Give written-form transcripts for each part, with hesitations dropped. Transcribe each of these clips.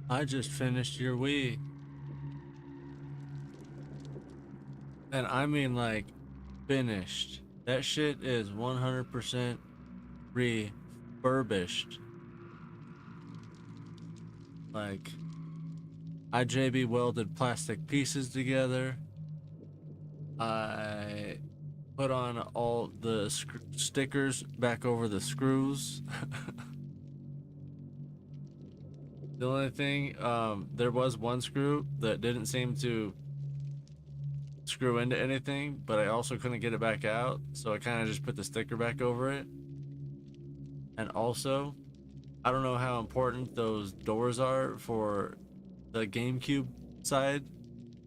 I just finished your Wii. And I mean like finished. That shit is 100% refurbished. Like I JB welded plastic pieces together. I put on all the stickers back over the screws. The only thing, there was one screw that didn't seem to screw into anything, but I also couldn't get it back out, so I kind of just put the sticker back over it. And also, I don't know how important those doors are for the GameCube side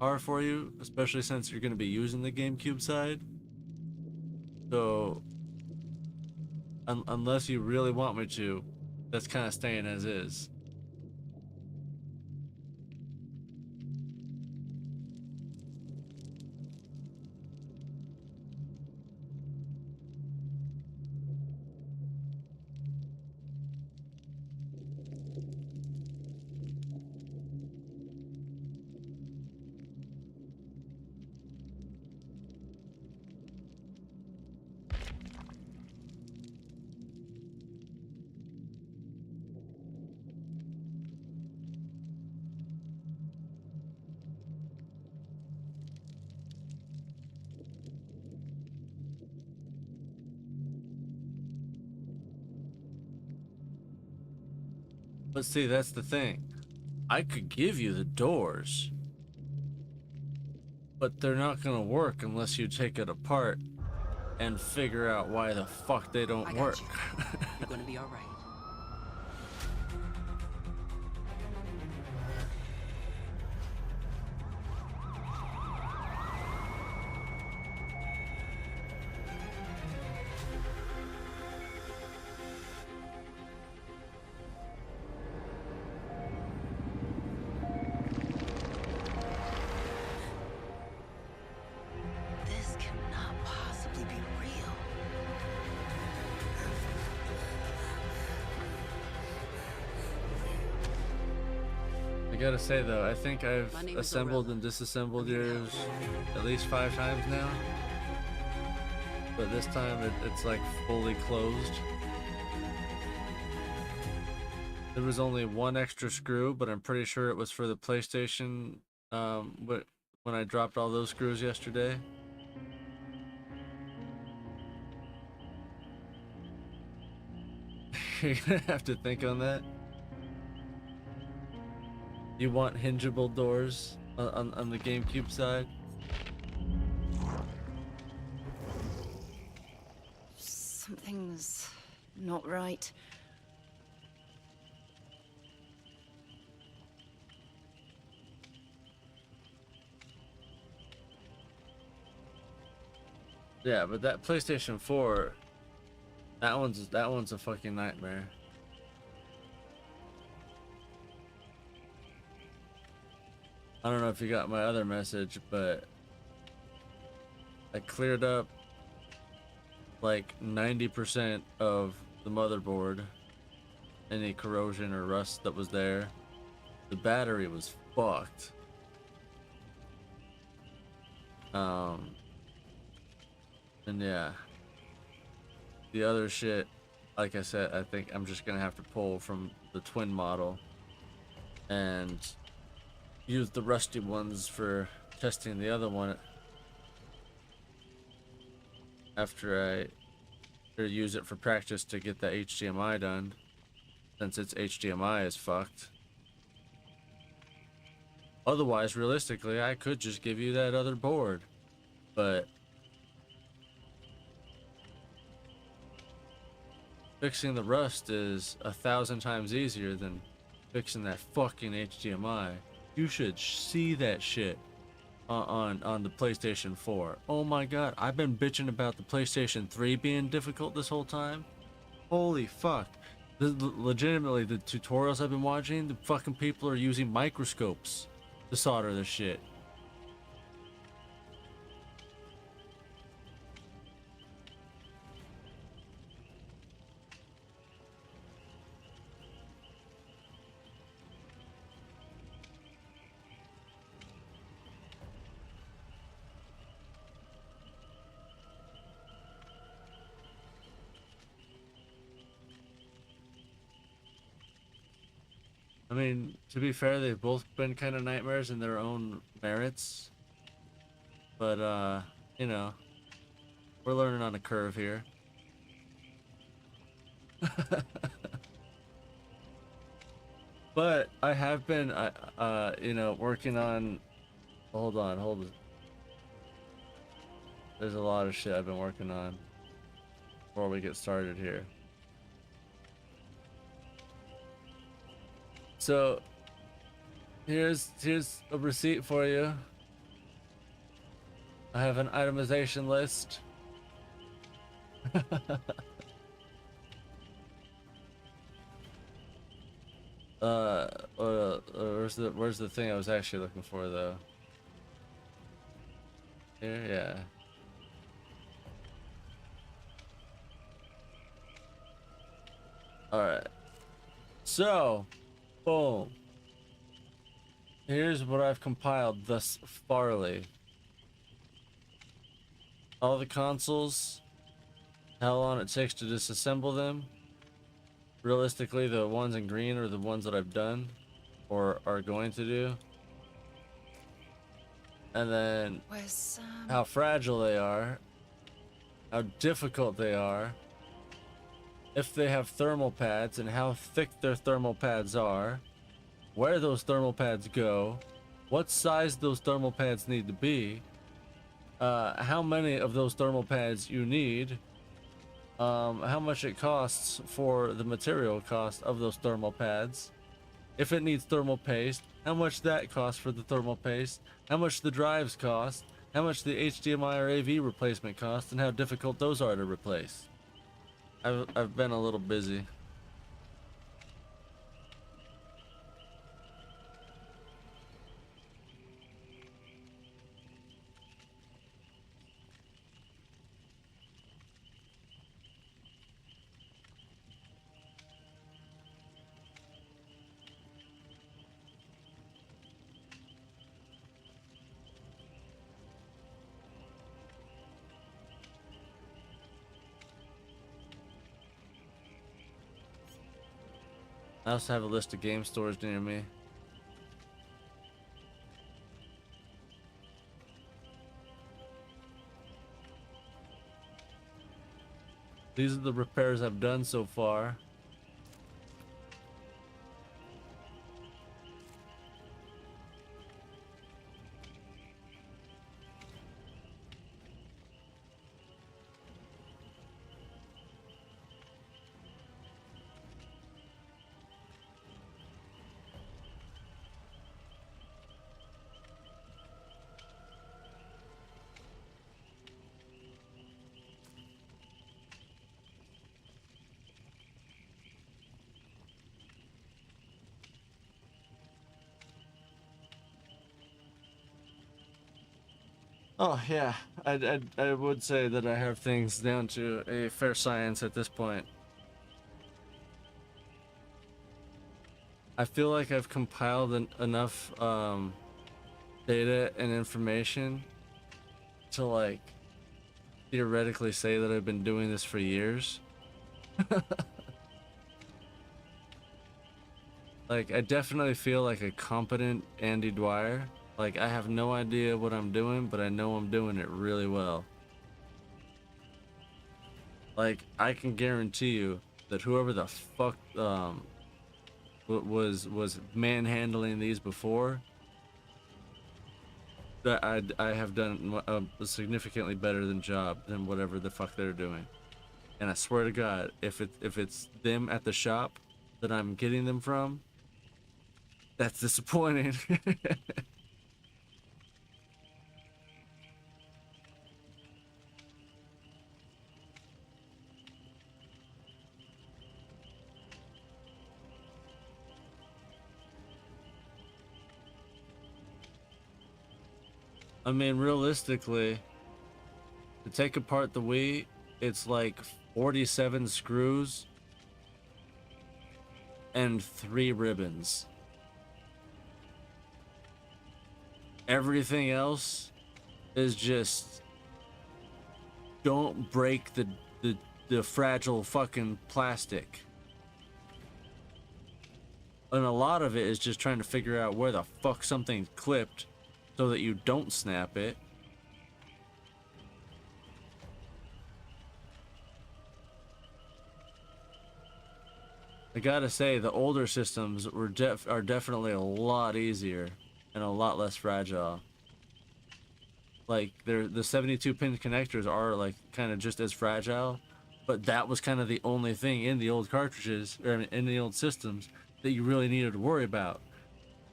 are for you, especially since you're going to be using the GameCube side. So, unless you really want me to, that's kind of staying as is. But see, that's the thing. I could give you the doors, but they're not going to work unless you take it apart and figure out why the fuck they don't I work. got you. You're gonna be all right. This cannot possibly be real. I gotta say though, I think I've My name is assembled Zorella. and disassembled I'm here to yours help. at least 5 times now, but this time it's like fully closed. There was only one extra screw, but I'm pretty sure it was for the PlayStation. But when I dropped all those screws yesterday, you're gonna have to think on that. You want hingeable doors on the GameCube side? Something's not right. Yeah, but that PlayStation 4, that one's a fucking nightmare. I don't know if you got my other message, but I cleared up like 90% of the motherboard, any corrosion or rust that was there. The battery was fucked. Um, and yeah, the other shit, like I said, I think I'm just gonna have to pull from the twin model and use the rusty ones for testing the other one after or use it for practice to get that HDMI done, since its HDMI is fucked. Otherwise, realistically, I could just give you that other board, but fixing the rust is 1,000 times easier than fixing that fucking HDMI. You should see that shit on the PlayStation 4. Oh my god, I've been bitching about the PlayStation 3 being difficult this whole time. Holy fuck. Legitimately, the tutorials I've been watching, the fucking people are using microscopes to solder this shit. I mean, to be fair, they've both been kind of nightmares in their own merits. But, you know, we're learning on a curve here. But I have been, you know, working on. Hold on, hold on. There's a lot of shit I've been working on before we get started here. So here's a receipt for you. I have an itemization list. uh, where's the thing I was actually looking for though? Here, yeah. All right. So, boom. Here's what I've compiled thus farly. All the consoles, how long it takes to disassemble them. Realistically, the ones in green are the ones that I've done or are going to do. And then how fragile they are, how difficult they are, if they have thermal pads and how thick their thermal pads are, where those thermal pads go, what size those thermal pads need to be, how many of those thermal pads you need, how much it costs for the material cost of those thermal pads, if it needs thermal paste, how much that costs for the thermal paste, how much the drives cost, how much the HDMI or AV replacement costs, and how difficult those are to replace. I've been a little busy. I also have a list of game stores near me. These are the repairs I've done so far. Oh yeah, I would say that I have things down to a fair science at this point. I feel like I've compiled enough data and information to like theoretically say that I've been doing this for years. Like I definitely feel like a competent Andy Dwyer. Like I have no idea what I'm doing, but I know I'm doing it really well. Like I can guarantee you that whoever the fuck was manhandling these before, that I have done a significantly better than job than whatever the fuck they're doing. And I swear to God, if it's them at the shop that I'm getting them from, that's disappointing. I mean, realistically, to take apart the Wii, it's like 47 screws and 3 ribbons. Everything else is just don't break the fragile fucking plastic. And a lot of it is just trying to figure out where the fuck something's clipped so that you don't snap it. I gotta say, the older systems are definitely a lot easier and a lot less fragile. Like the 72 pin connectors are like kind of just as fragile, but that was kind of the only thing in the old cartridges or in the old systems that you really needed to worry about.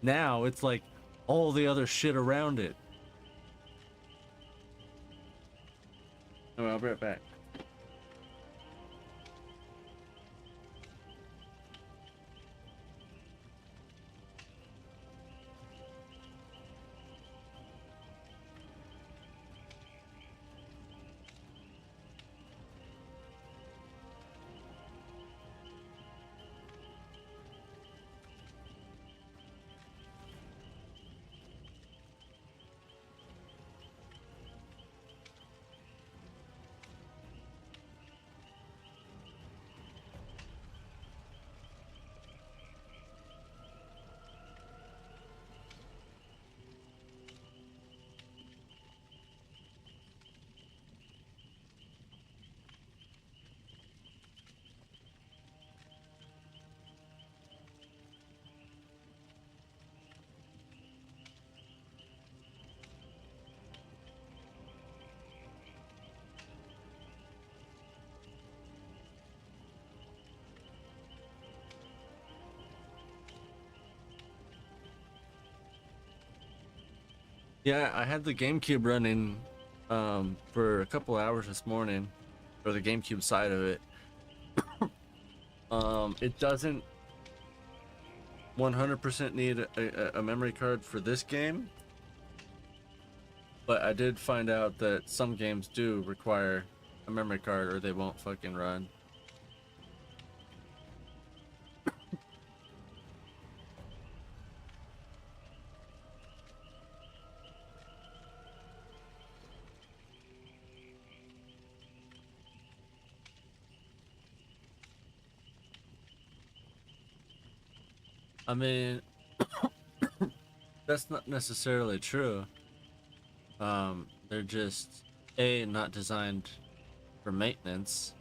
Now it's like all the other shit around it. Oh, I'll be right back. Yeah, I had the GameCube running for a couple hours this morning, or the GameCube side of it. It doesn't 100% need a memory card for this game, but I did find out that some games do require a memory card or they won't fucking run. I mean, that's not necessarily true. They're just A, not designed for maintenance,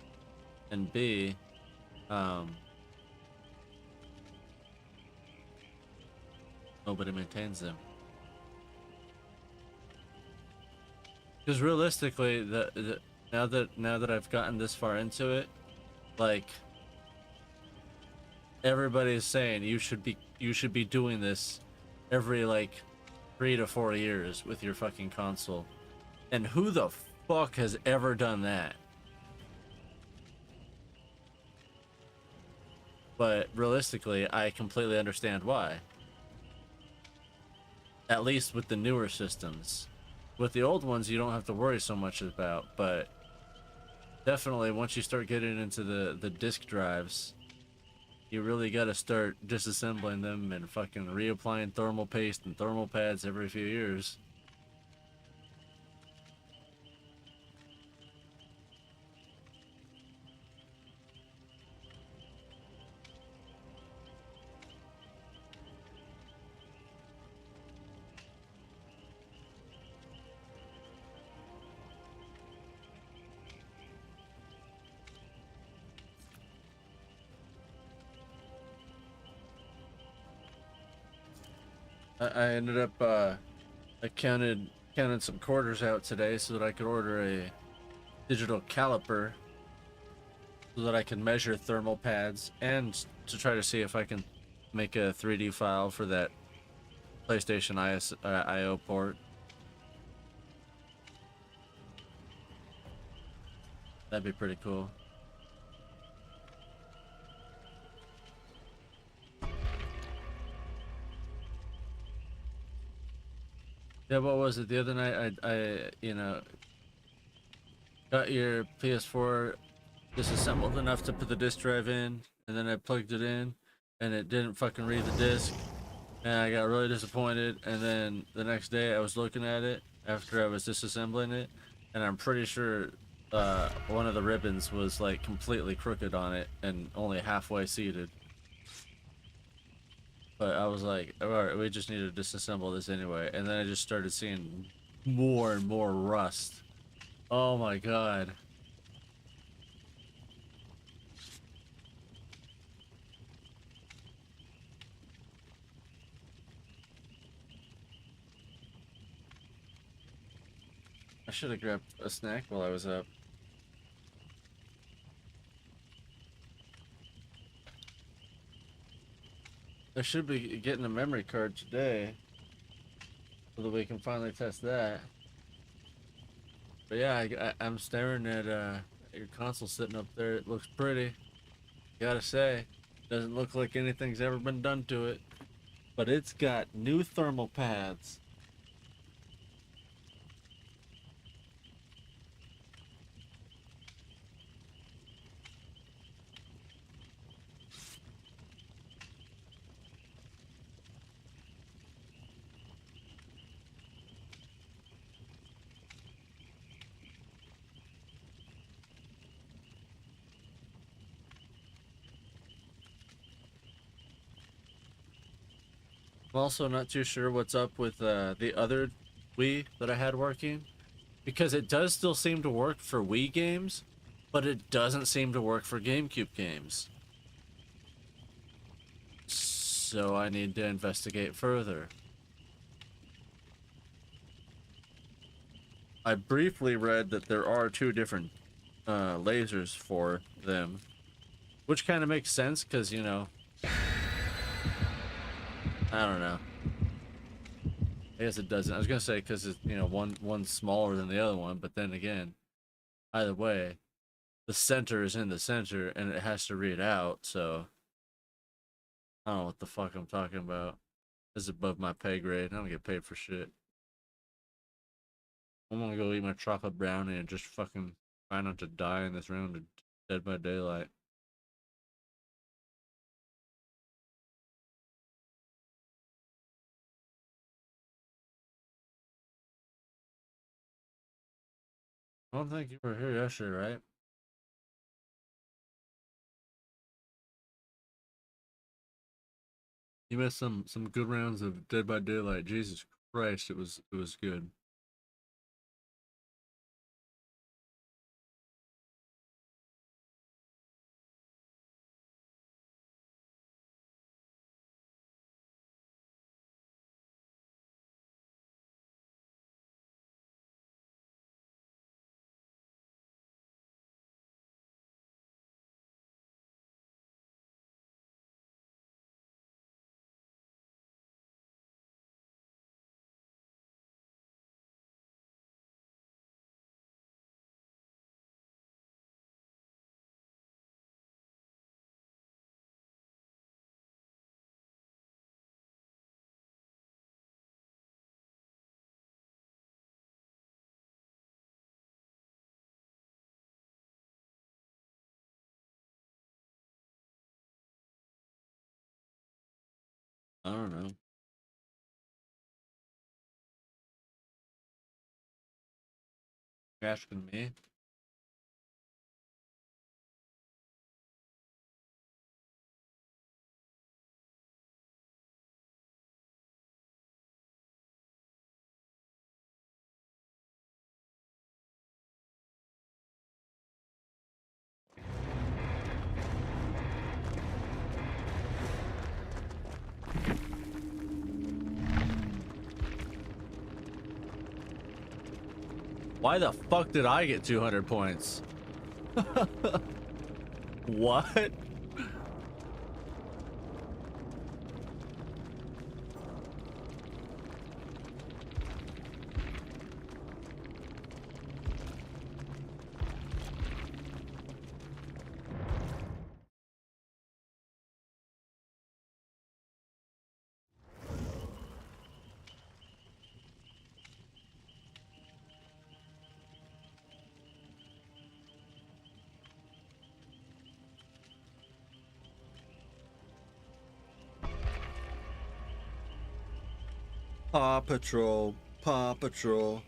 and B, nobody maintains them. Because realistically, now that I've gotten this far into it, like everybody's saying you should be doing this every like 3 to 4 years with your fucking console. And who the fuck has ever done that? But realistically, I completely understand why. At least with the newer systems. With the old ones, you don't have to worry so much about, but definitely once you start getting into the disk drives, you really got to start disassembling them and fucking reapplying thermal paste and thermal pads every few years. I ended up I counted some quarters out today so that I could order a digital caliper so that I can measure thermal pads and to try to see if I can make a 3D file for that PlayStation IO port. That'd be pretty cool. Yeah, what was it? The other night I you know, got your PS4 disassembled enough to put the disc drive in, and then I plugged it in, and it didn't fucking read the disc, and I got really disappointed. And then the next day I was looking at it after I was disassembling it, and I'm pretty sure one of the ribbons was like completely crooked on it and only halfway seated. But I was like, all right, we just need to disassemble this anyway. And then I just started seeing more and more rust. Oh my god. I should have grabbed a snack while I was up. I should be getting a memory card today so that we can finally test that. But yeah, I'm staring at your console sitting up there. It looks pretty. Gotta say, doesn't look like anything's ever been done to it. But it's got new thermal pads. I'm also not too sure what's up with the other Wii that I had working, because it does still seem to work for Wii games, but it doesn't seem to work for GameCube games. So I need to investigate further. I briefly read that there are two different lasers for them, which kind of makes sense because, you know, I don't know. I guess it doesn't. I was gonna say because it's, you know, one's smaller than the other one, but then again, either way, the center is in the center and it has to read out. So I don't know what the fuck I'm talking about. This is above my pay grade. I don't get paid for shit. I'm gonna go eat my chocolate brownie and just fucking try not to die in this round of Dead by Daylight. I don't think you were here yesterday, right? You missed some good rounds of Dead by Daylight. Jesus Christ, it was good. I don't know. You're asking me? Why the fuck did I get 200 points? What? Paw Patrol, Paw Patrol.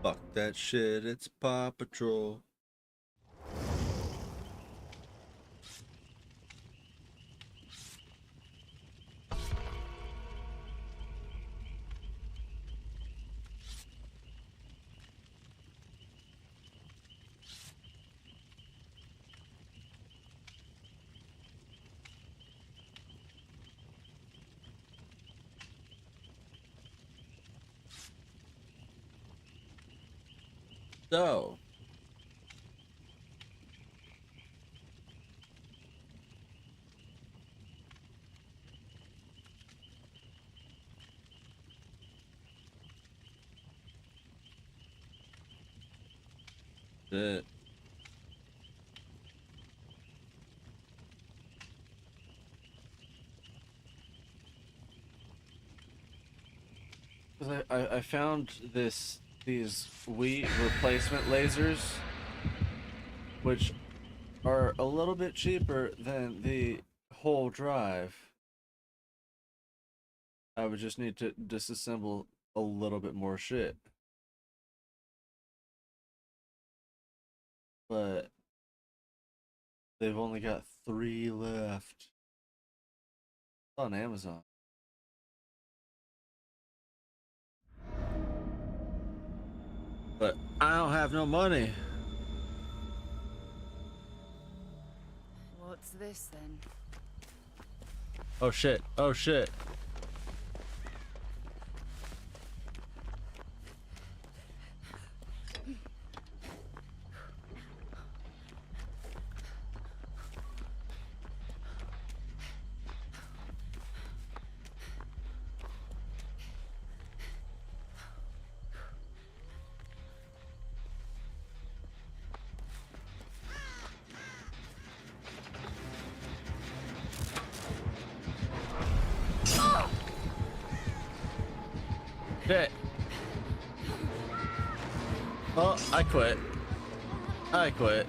Fuck that shit, it's Paw Patrol. So, the Because I found these wheat replacement lasers, which are a little bit cheaper than the whole drive. I would just need to disassemble a little bit more shit. But they've only got 3 left on Amazon. But I don't have no money. What's this then? Oh shit. Oh shit. Shit. Oh, I quit. I quit.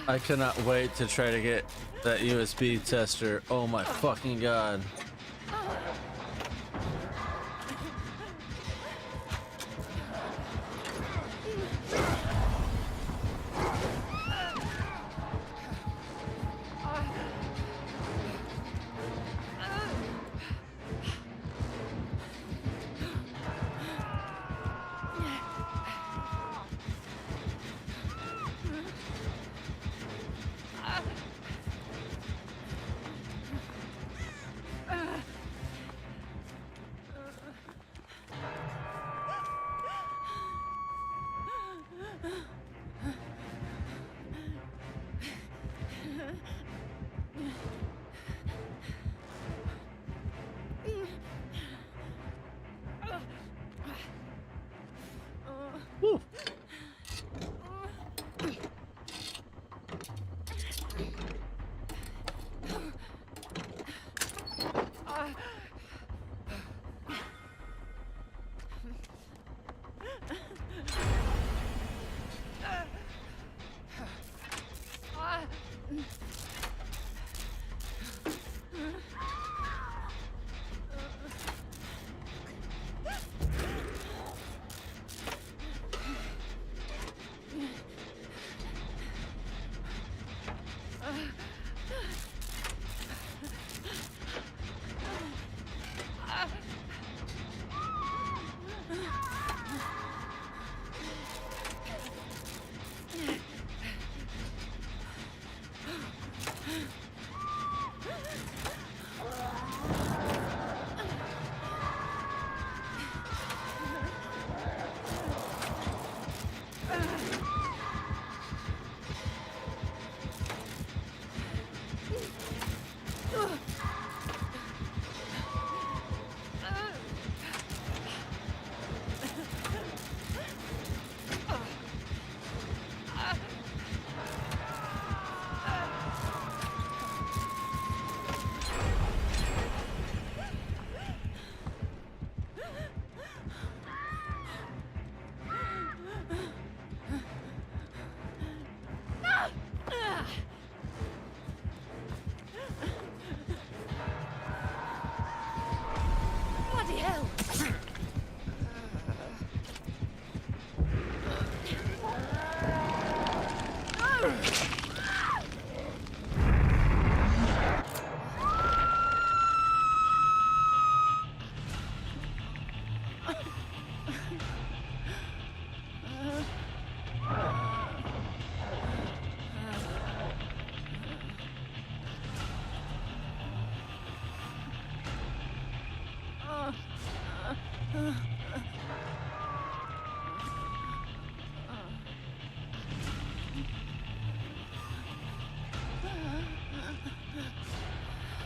I cannot wait to try to get that USB tester. Oh my fucking god. Woo.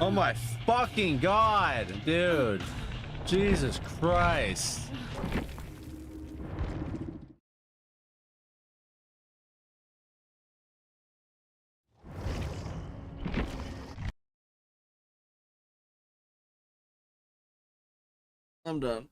Oh my fucking god, dude. Jesus Christ. I'm done.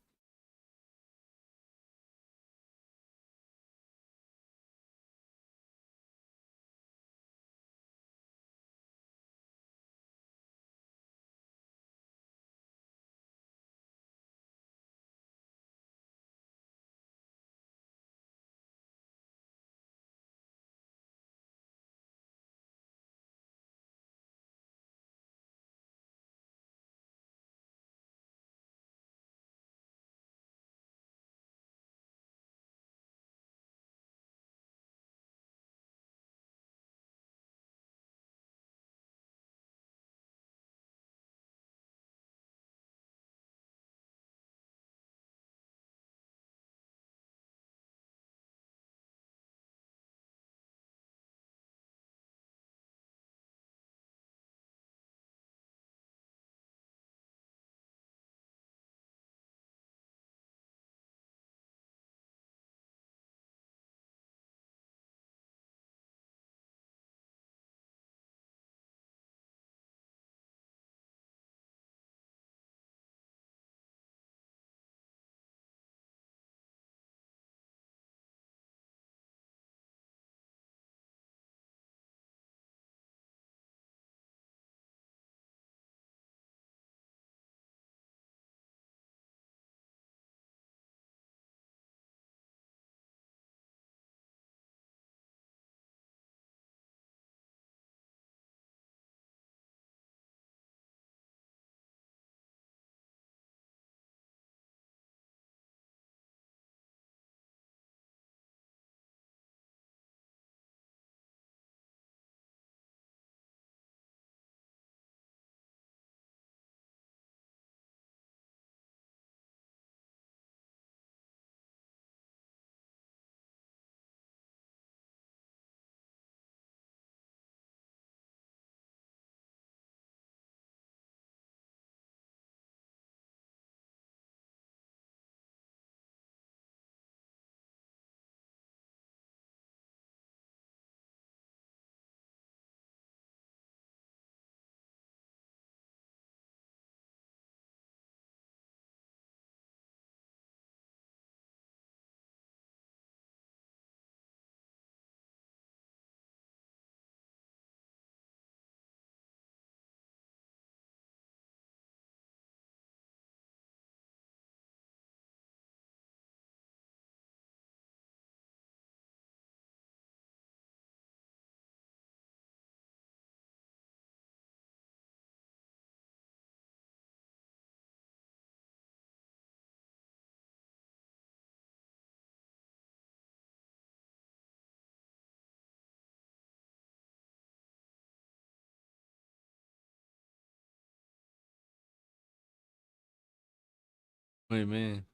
What do you mean?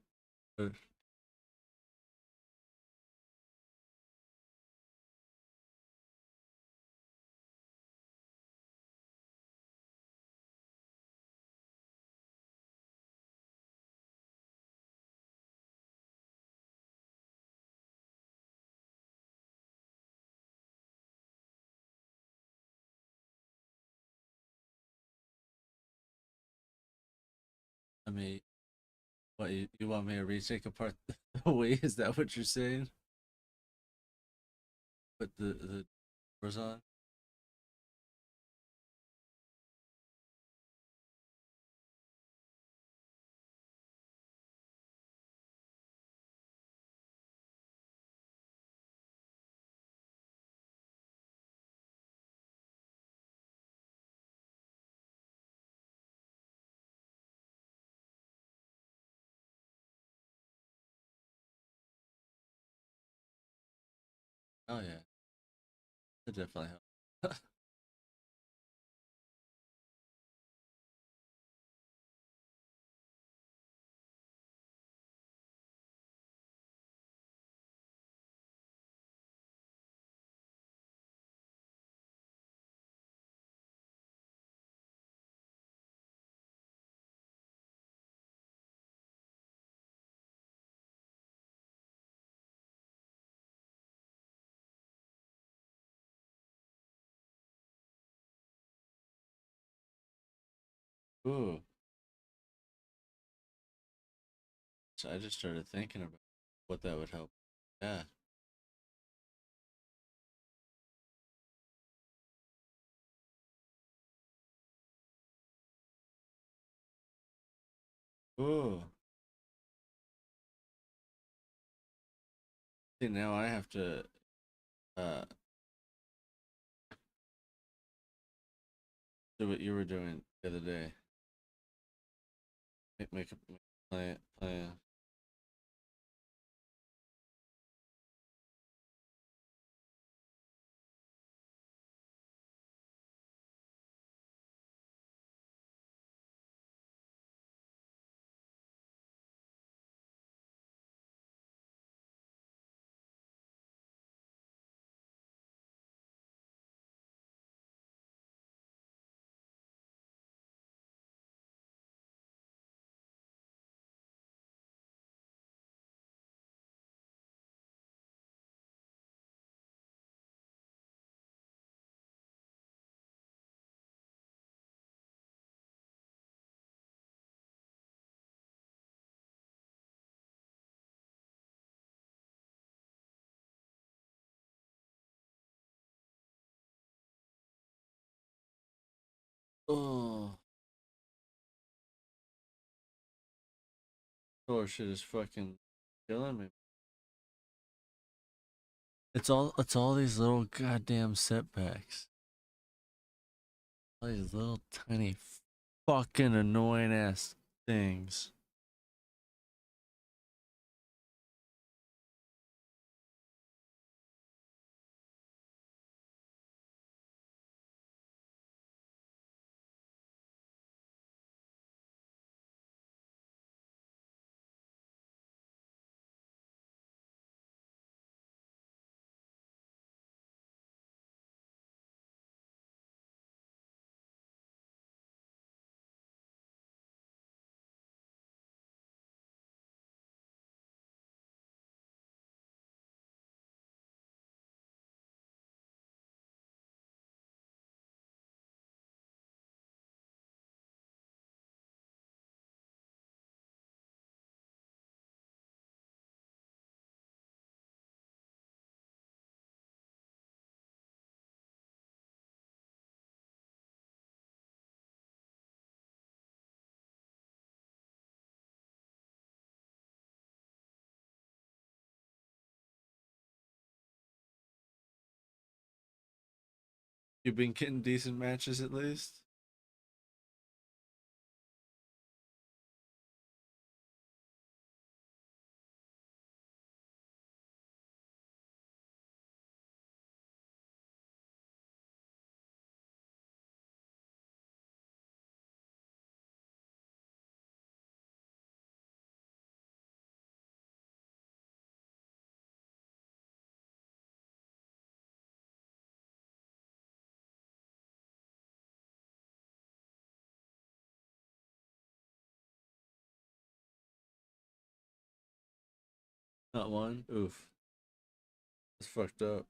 I mean, what you want me to retake apart the way? Is that what you're saying? Put the doors on? Oh yeah, that definitely helps. Ooh, so I just started thinking about what that would help. Yeah. Ooh. See, now I have to uh do what you were doing the other day. Make a plan. Oh, oh shit is fucking killing me. It's all these little goddamn setbacks. All these little tiny fucking annoying ass things. You've been getting decent matches at least? Not one? Oof. That's fucked up.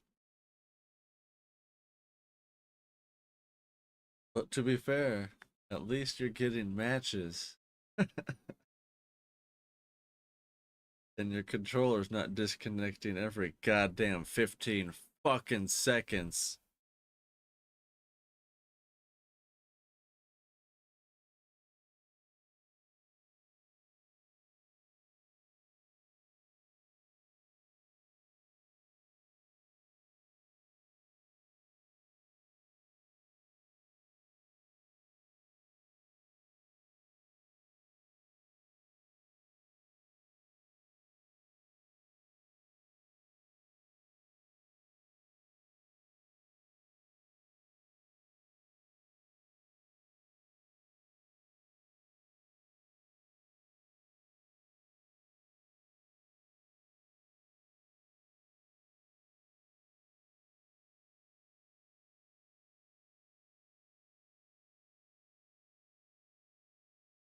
But to be fair, at least you're getting matches. And your controller's not disconnecting every goddamn 15 fucking seconds.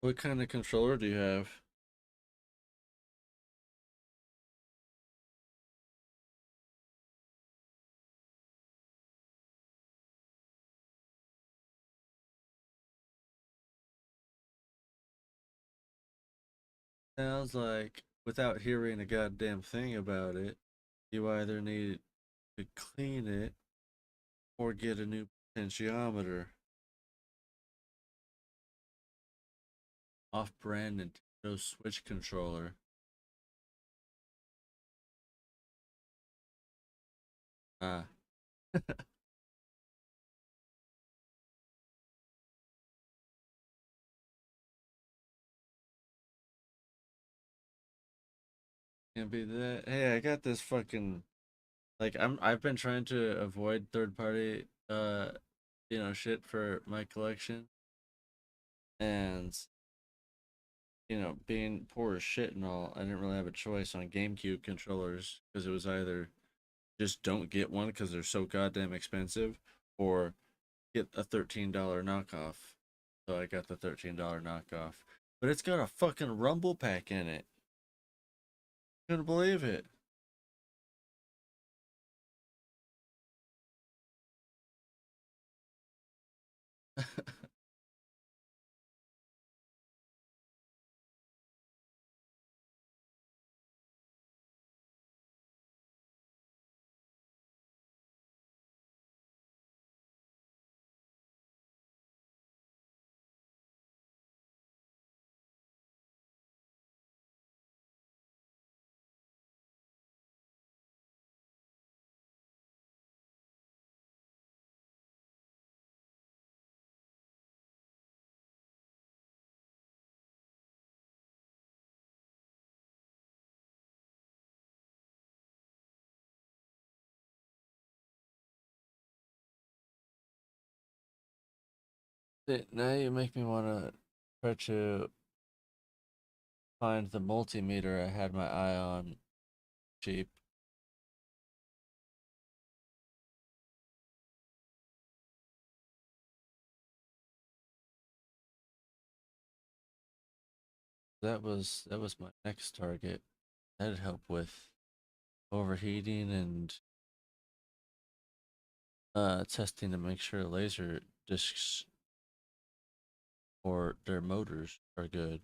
What kind of controller do you have? Sounds like without hearing a goddamn thing about it, you either need to clean it or get a new potentiometer. Off-brand Nintendo Switch controller. Ah, can't be that. Hey, I got this fucking like I've been trying to avoid third party shit for my collection, and being poor as shit and all, I didn't really have a choice on GameCube controllers because it was either just don't get one because they're so goddamn expensive, or get a $13 knockoff. So I got the $13 knockoff, but it's got a fucking rumble pack in it. Couldn't believe it. Now you make me want to try to find the multimeter I had my eye on cheap. That was my next target. That'd help with overheating and testing to make sure laser discs or their motors are good.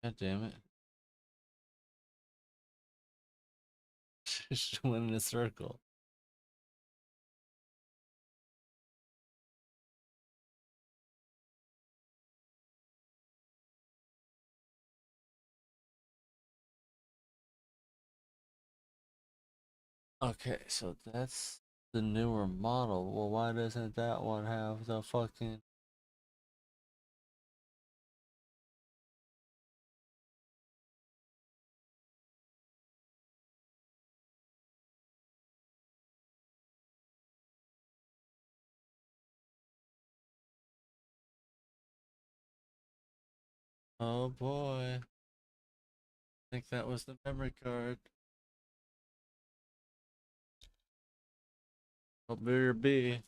God damn it. Just went in a circle. Okay, so that's the newer model. Well, why doesn't that one have the fucking... Oh boy. I think that was the memory card. Oh, better be.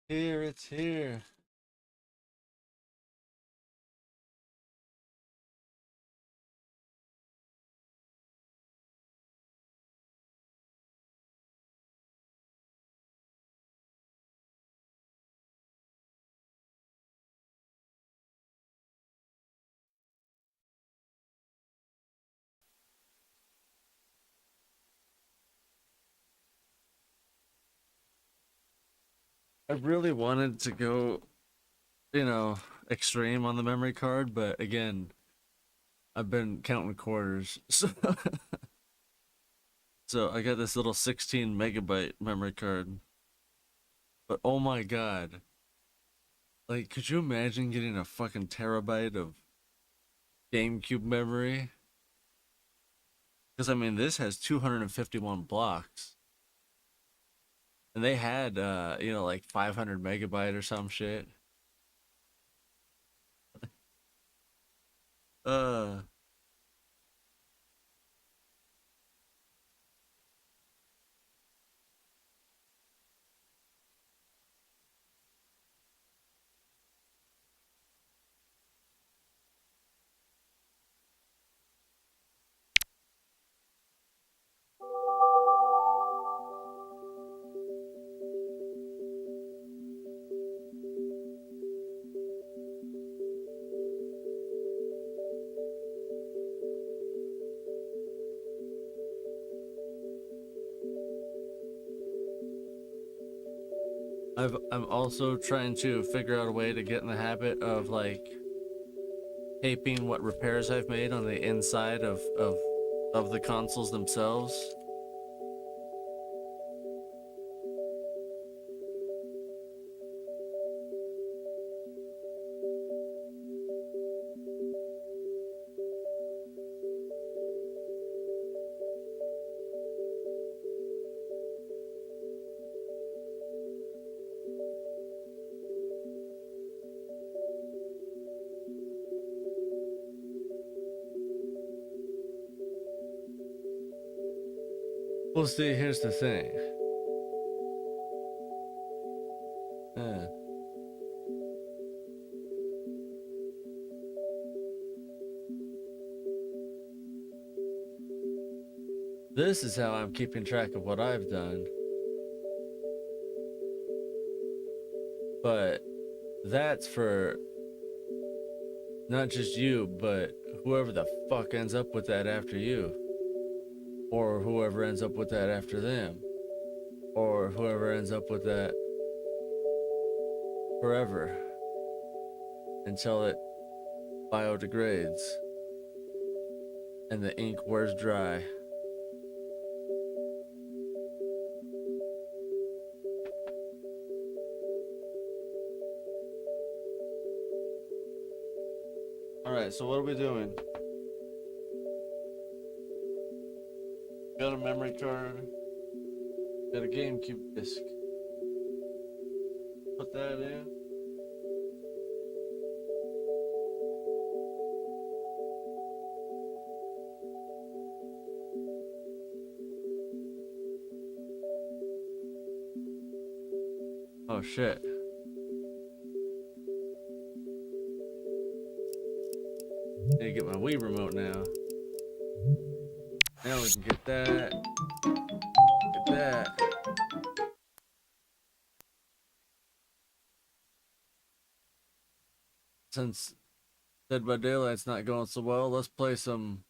Here, it's here. I really wanted to go, extreme on the memory card, but again, I've been counting quarters. So I got this little 16 megabyte memory card. But oh my god. Like, could you imagine getting a fucking terabyte of GameCube memory? Because I mean, this has 251 blocks. And they had like 500 megabyte or some shit. uh I'm also trying to figure out a way to get in the habit of like taping what repairs I've made on the inside of the consoles themselves. Well, see, here's the thing. Uh, this is how I'm keeping track of what I've done. But that's for not just you, but whoever the fuck ends up with that after you. Or whoever ends up with that after them. Or whoever ends up with that forever. Until it biodegrades. And the ink wears dry. Alright, so what are we doing? Got a memory card. Got a GameCube disc. Put that in. Oh shit. Need to get my Wii remote now. Now we can get that. Get that. Since Dead by Daylight's not going so well, let's play some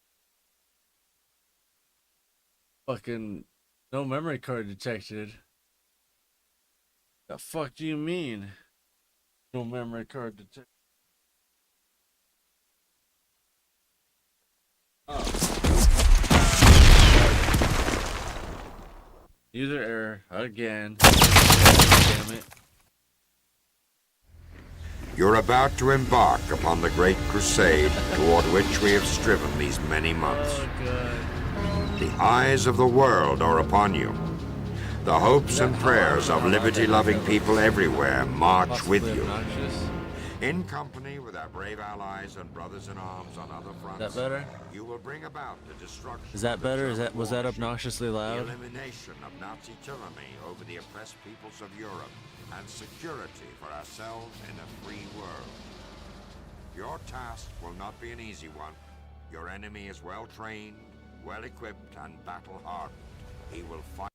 fucking no memory card detected. The fuck do you mean? No memory card detected. Oh. User error again. Damn it. You're about to embark upon the great crusade toward which we have striven these many months. Oh, God. The eyes of the world are upon you. The hopes and prayers of liberty-loving people everywhere march with you. Obnoxious. In company with our brave allies and brothers in arms on other fronts, Is that better? you will bring about the destruction. Is that of the better? Was that German warship, obnoxiously the loud? elimination of Nazi tyranny over the oppressed peoples of Europe, and security for ourselves in a free world. Your task will not be an easy one. Your enemy is well trained, well equipped, and battle hardened. He will fight.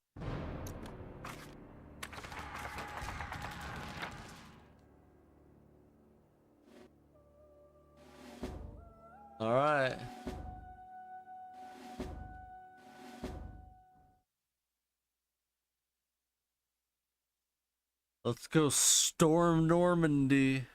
All right. Let's go storm Normandy.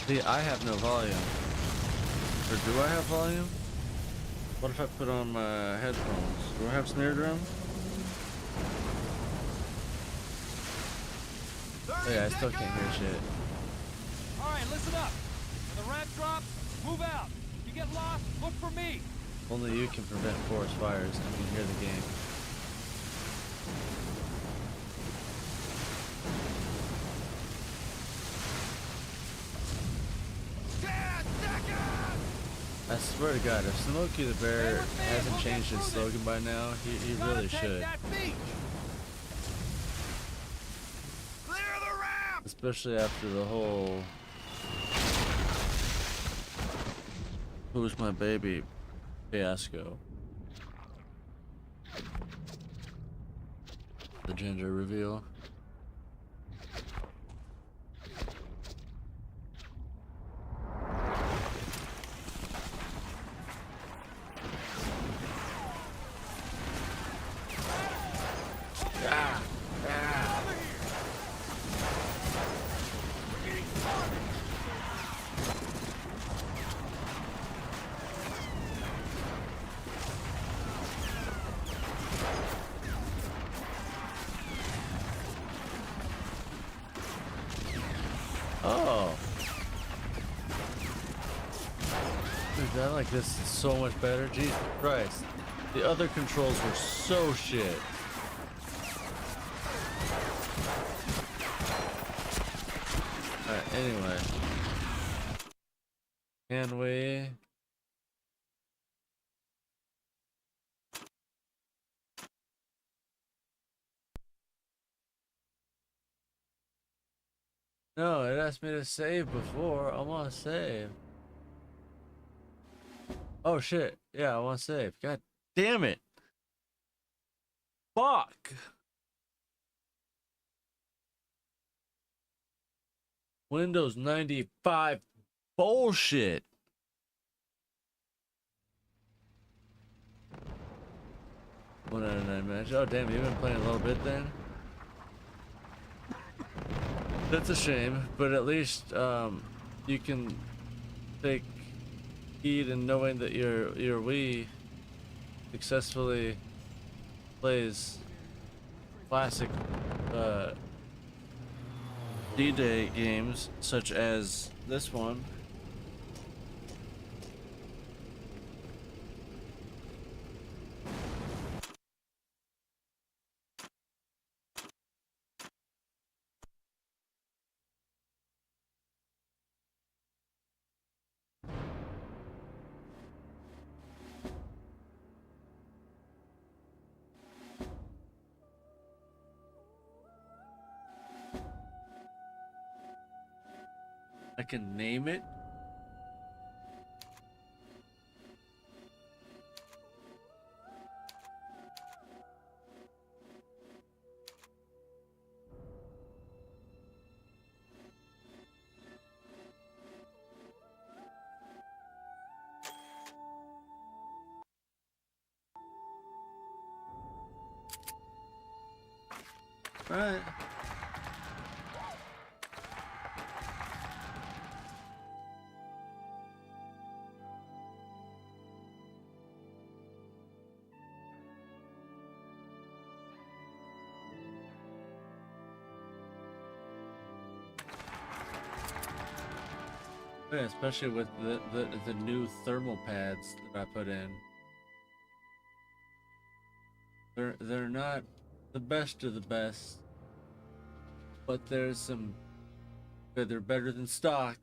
See, I have no volume. Or do I have volume? What if I put on my headphones? Do I have snare drum? Oh yeah, I still can't hear shit. Alright, listen up. When the ramp drops, move out. If you get lost, look for me. Only you can prevent forest fires. I can hear the game. I swear to God, if Smokey the Bear hasn't changed his slogan by now, he really should. Clear the ramp! Especially after the whole "Who's My Baby" fiasco. The gender reveal. Oh. Dude, I like this so much better. Jesus Christ. The other controls were so shit. Alright, anyway. Can we... No, it asked me to save before. I want to save. Oh shit. Yeah, I want to save. God damn it. Fuck. Windows 95 bullshit. One out of 9 match. Oh damn, you've been playing a little bit then? That's a shame, but at least you can take heed in knowing that your Wii successfully plays classic D-Day games such as this one. I can name it. Right. Yeah, especially with the new thermal pads that I put in. They're not the best of the best, but there's some. They're better than stock.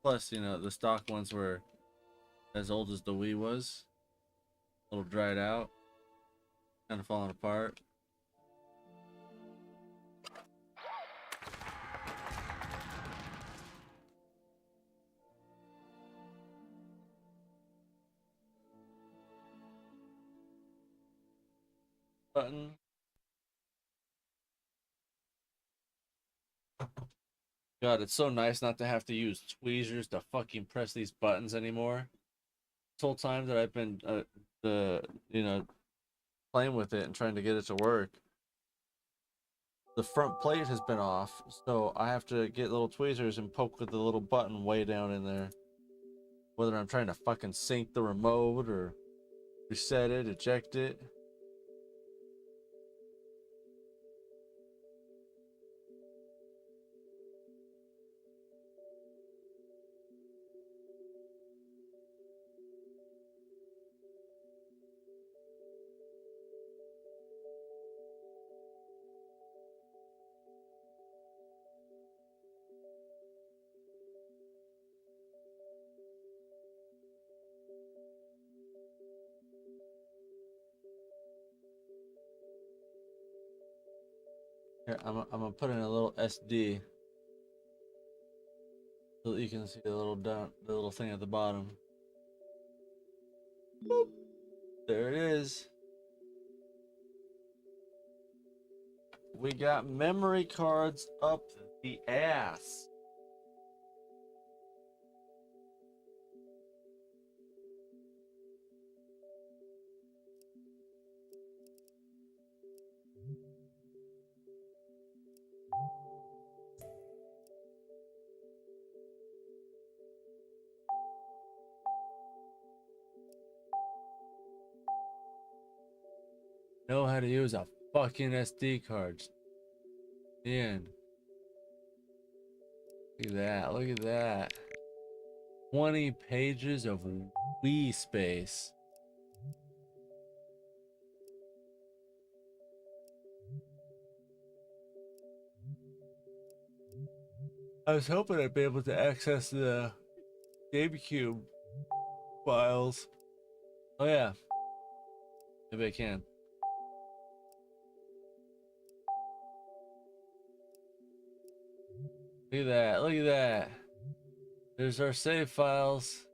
Plus, you know, the stock ones were as old as the Wii was, a little dried out, kind of falling apart. Button. God, it's so nice not to have to use tweezers to fucking press these buttons anymore. This whole time that I've been, you know, playing with it and trying to get it to work, the front plate has been off, so I have to get little tweezers and poke with the little button way down in there. Whether I'm trying to fucking sync the remote or reset it, eject it. Here, I'm gonna put in a little SD so that you can see the little thing at the bottom. Boop. There it is. We got memory cards up the ass. Know how to use a fucking SD card. Man. Look at that. Look at that. 20 pages of Wii space. I was hoping I'd be able to access the GameCube files. Oh yeah, maybe I can. Look at that, look at that. There's our save files.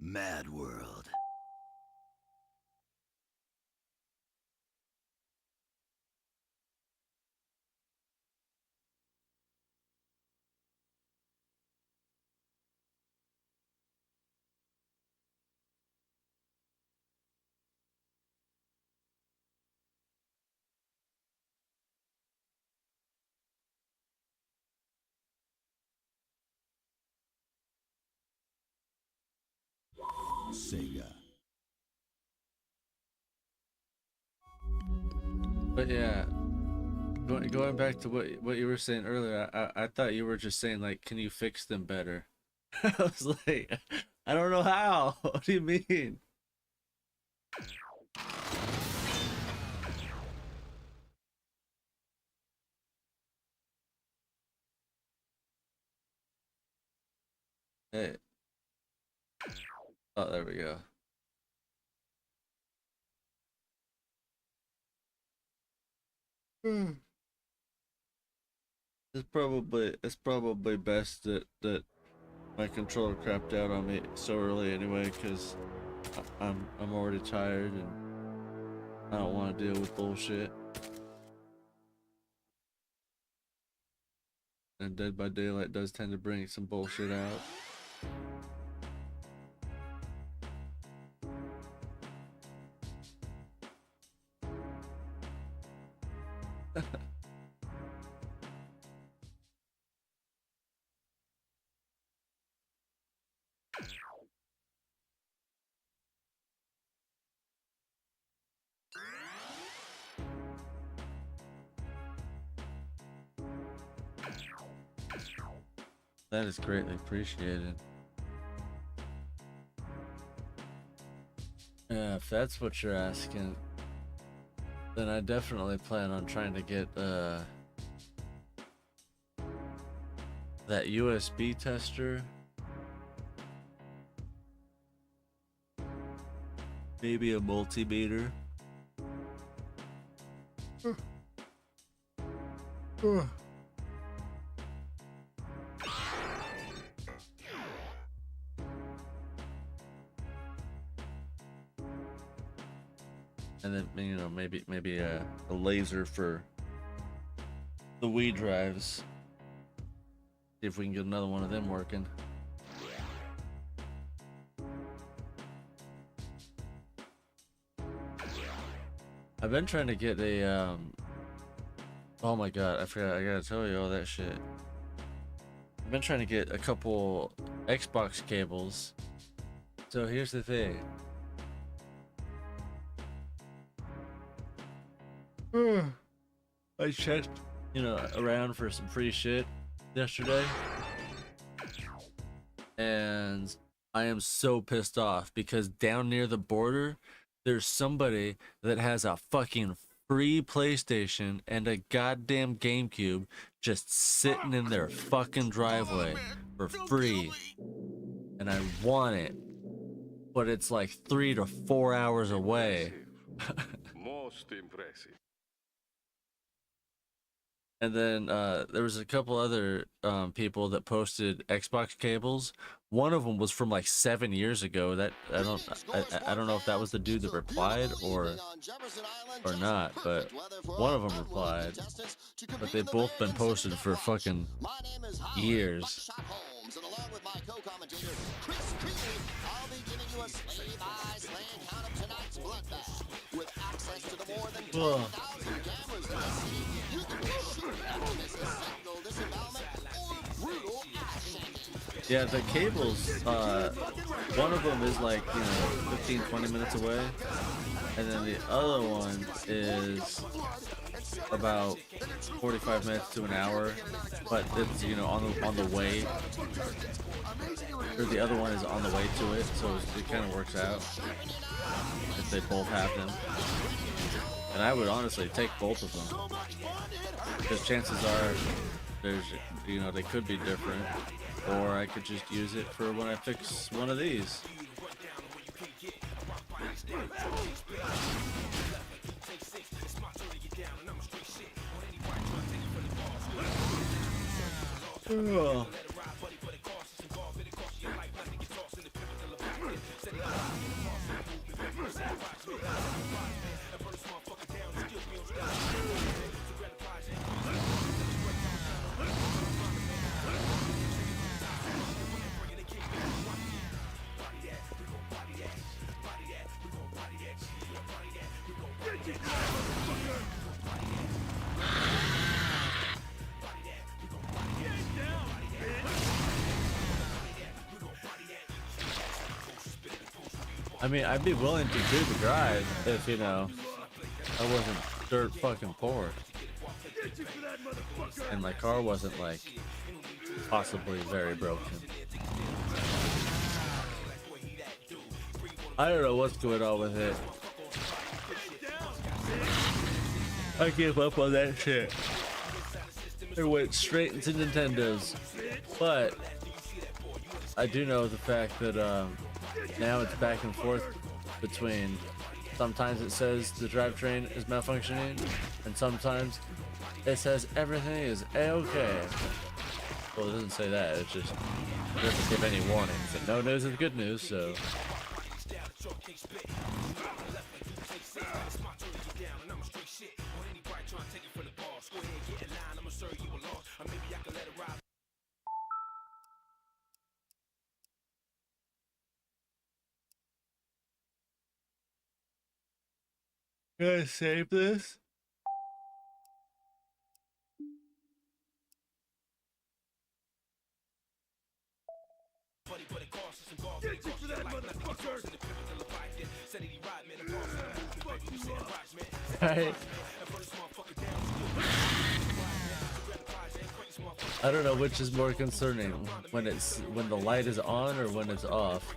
Mad World. Sega. But yeah, going back to what you were saying earlier, I thought you were just saying like, can you fix them better? I was like, I don't know how. What do you mean? Hey, oh, there we go. Hmm. It's probably best that my controller crapped out on me so early anyway, because I'm already tired and I don't want to deal with bullshit. And Dead by Daylight does tend to bring some bullshit out. That is greatly appreciated. Yeah, if that's what you're asking, then I definitely plan on trying to get that USB tester. Maybe a multimeter. And then, you know, maybe a laser for the Wii drives. See if we can get another one of them working. I've been trying to get a oh my god, I forgot, I gotta tell you all that shit. I've been trying to get a couple Xbox cables. So here's the thing. I checked, you know, around for some free shit yesterday, and I am so pissed off because down near the border, there's somebody that has a fucking free PlayStation and a goddamn GameCube just sitting in their fucking driveway for free, and I want it, but it's like 3 to 4 hours away. Most impressive. And then there was a couple other people that posted Xbox cables. One of them was from like 7 years ago. That I don't know if that was the dude that replied or not, but one of them replied. But they've both been posted for fucking years. Ugh. Yeah, the cables, one of them is like, you know, 15-20 minutes away, and then the other one is about 45 minutes to an hour, but it's, you know, on the way, or the other one is on the way to it, so it kind of works out if they both have them. And I would honestly take both of them, because chances are there's, you know, they could be different, or I could just use it for when I fix one of these. Oh. I mean, I'd be willing to do the drive if, you know, I wasn't dirt fucking poor. And my car wasn't, like, possibly very broken. I don't know what's going on with it. I gave up on that shit. It went straight into Nintendo's. But I do know the fact that, now it's back and forth between, sometimes it says the drivetrain is malfunctioning, and sometimes it says everything is A-okay. Well, it doesn't say that, it just doesn't give any warnings. And no news is good news, so. Gonna save this. Right. I don't know which is more concerning, when the light is on or when it's off.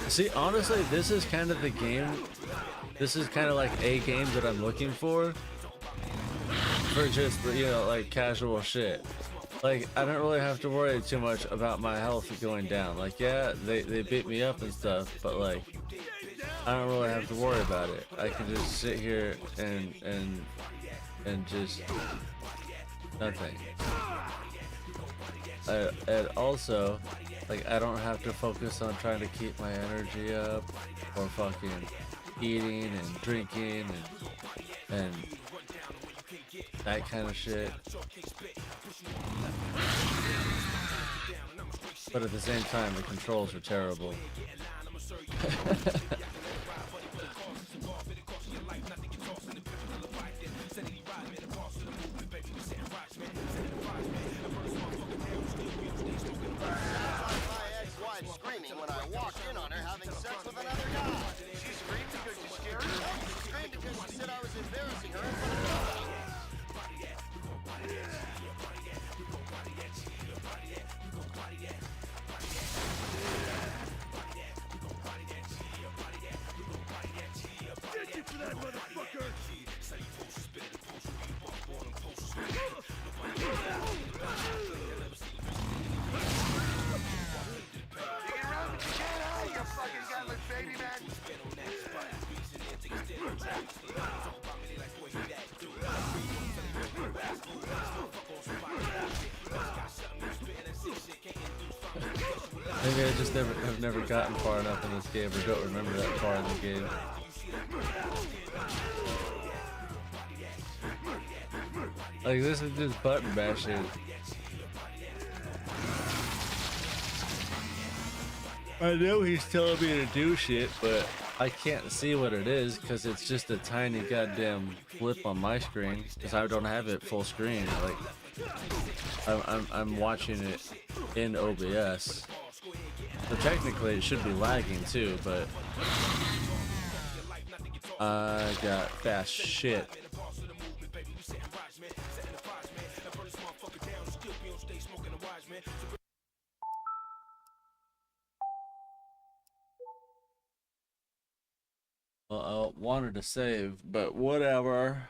See, honestly, this is kind of the game. This is kind of like a game that I'm looking for just, you know, like casual shit. Like, I don't really have to worry too much about my health going down. Like, yeah, they beat me up and stuff, but like, I don't really have to worry about it. I can just sit here and just nothing. And also, like, I don't have to focus on trying to keep my energy up or fucking eating and drinking and that kind of shit. But at the same time, the controls are terrible. Screaming when I walked in on her having sex with another guy. She screamed because you scared her? No, she screamed because she said I was embarrassing her in front of nobody. Get you for that motherfucker! Maybe I just have never gotten far enough in this game, or don't remember that far in the game. Like, this is just button mashing. I know he's telling me to do shit, but I can't see what it is because it's just a tiny goddamn blip on my screen because I don't have it full screen. Like, I'm watching it in OBS. So technically it should be lagging too, but I got fast shit. Well, I wanted to save, but whatever.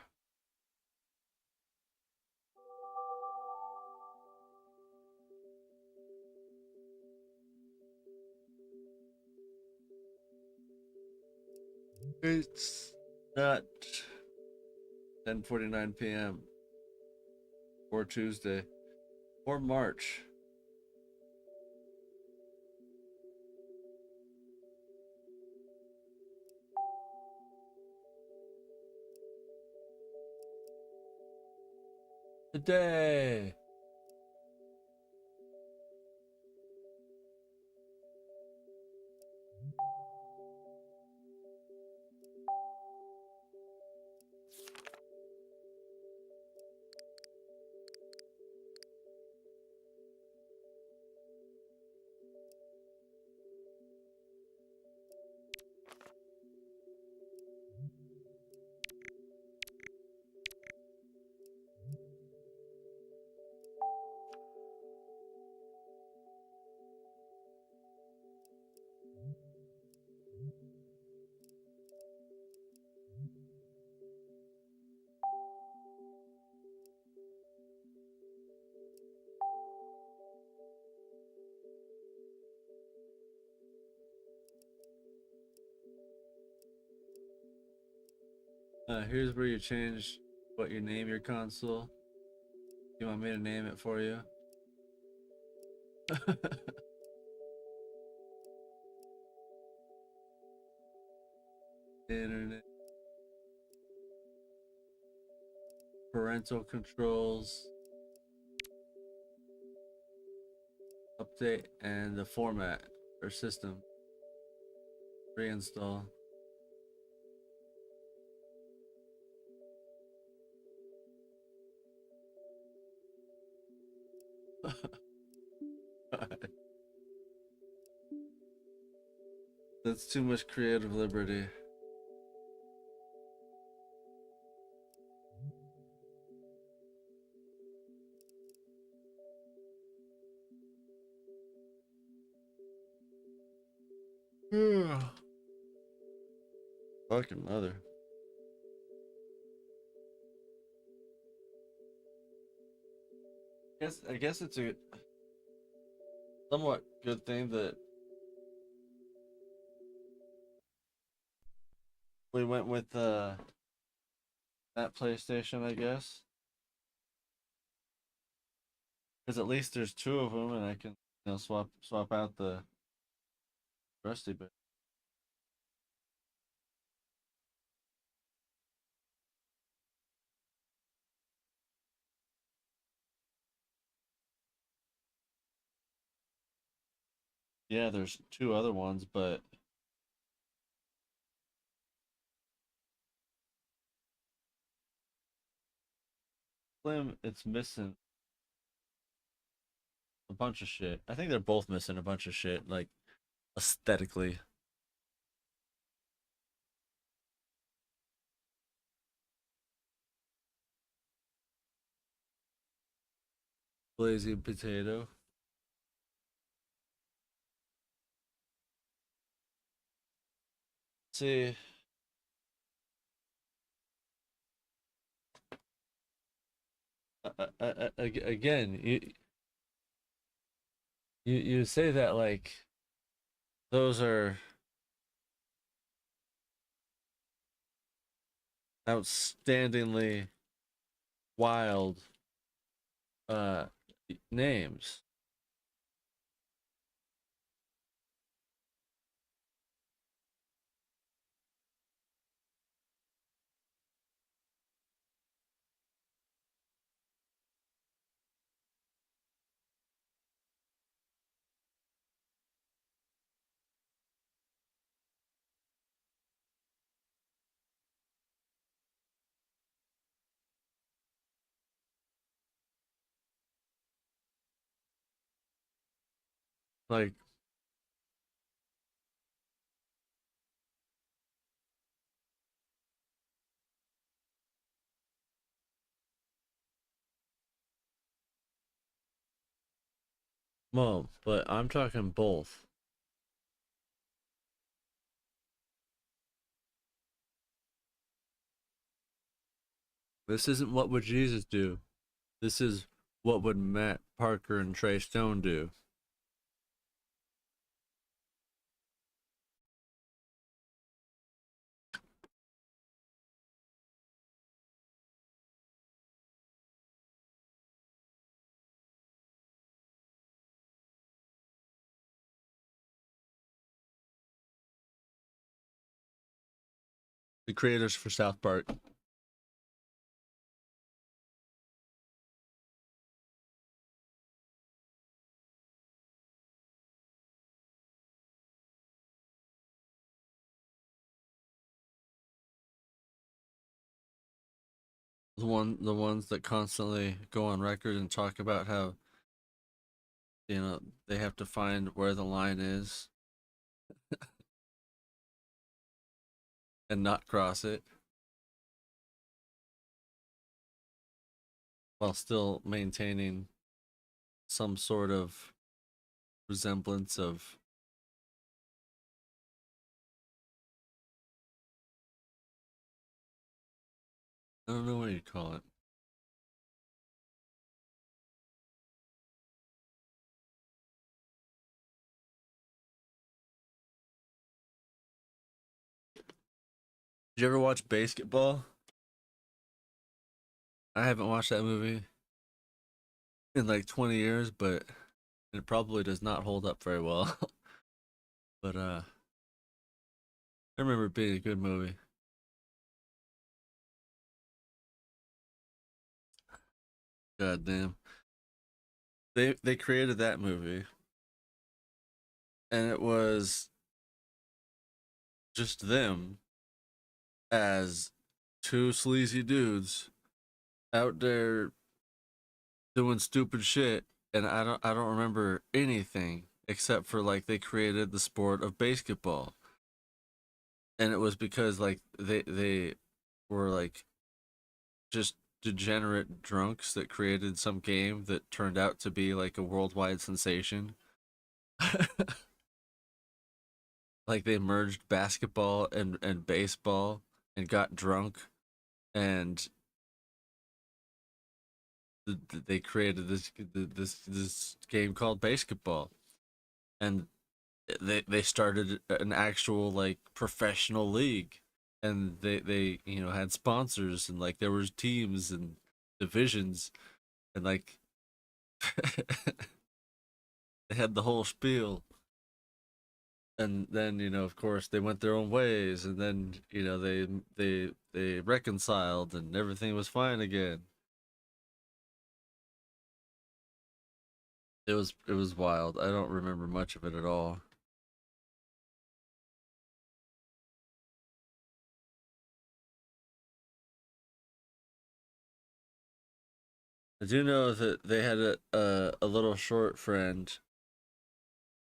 It's not 10:49 p.m. or Tuesday or March. Today. Here's where you change what you name your console. You want me to name it for you? Internet. Parental controls. Update and the format or system. Reinstall. That's too much creative liberty. Fucking mother. I guess it's a somewhat good thing that we went with that PlayStation, I guess, because at least there's two of them, and I can swap out the rusty bit. Yeah, there's two other ones, but Slim, it's missing a bunch of shit. I think they're both missing a bunch of shit, like aesthetically. Blazing potato. See, again, you say that like those are outstandingly wild uh names. Like, Mom, but I'm talking both. This isn't what would Jesus do. This is what would Matt Parker and Trey Stone do. The creators for South Park. The ones that constantly go on record and talk about how, they have to find where the line is and not cross it while still maintaining some sort of resemblance of, I don't know what you'd call it. Did you ever watch Basketball? I haven't watched that movie. in like 20 years, but it probably does not hold up very well. But I remember it being a good movie. God damn. They created that movie and it was just them as two sleazy dudes out there doing stupid shit, and I don't remember anything except for like they created the sport of basketball. And it was because like they were like just degenerate drunks that created some game that turned out to be like a worldwide sensation. Like they merged basketball and baseball and got drunk and they created this game called basketball, and they started an actual like professional league, and they had sponsors, and like there was teams and divisions, and like they had the whole spiel. And then of course they went their own ways, and then they reconciled and everything was fine again. It was wild. I don't remember much of it at all. I do know that they had a little short friend,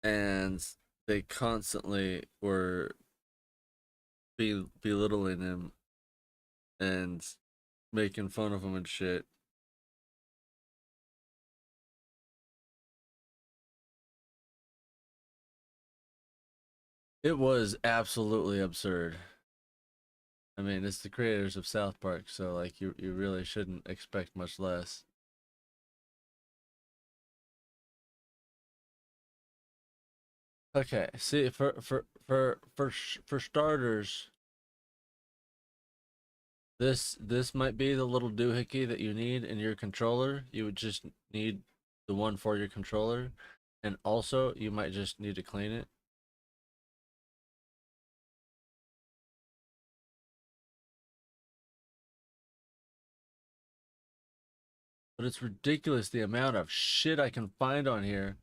and they constantly were belittling him and making fun of him and shit. It was absolutely absurd. I mean, it's the creators of South Park, so like you really shouldn't expect much less. Okay, see for starters, this might be the little doohickey that you need in your controller. You would just need the one for your controller, and also you might just need to clean it. But it's ridiculous the amount of shit I can find on here.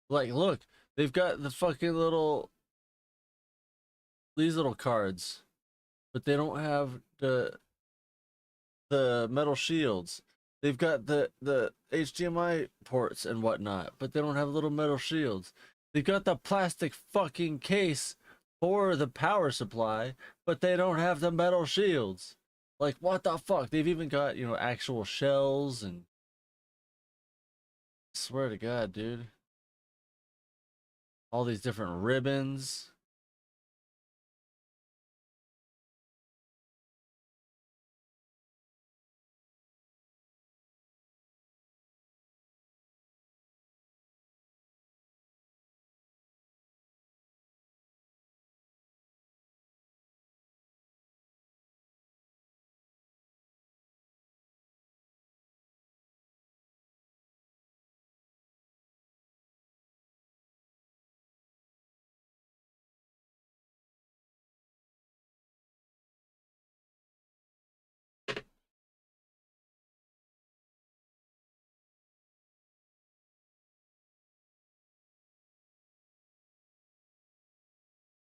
Like, look, they've got the fucking these little cards, but they don't have the metal shields. They've got the HDMI ports and whatnot, but they don't have little metal shields. They've got the plastic fucking case for the power supply, but they don't have the metal shields. Like, what the fuck? They've even got, actual shells, and I swear to God, dude. All these different ribbons.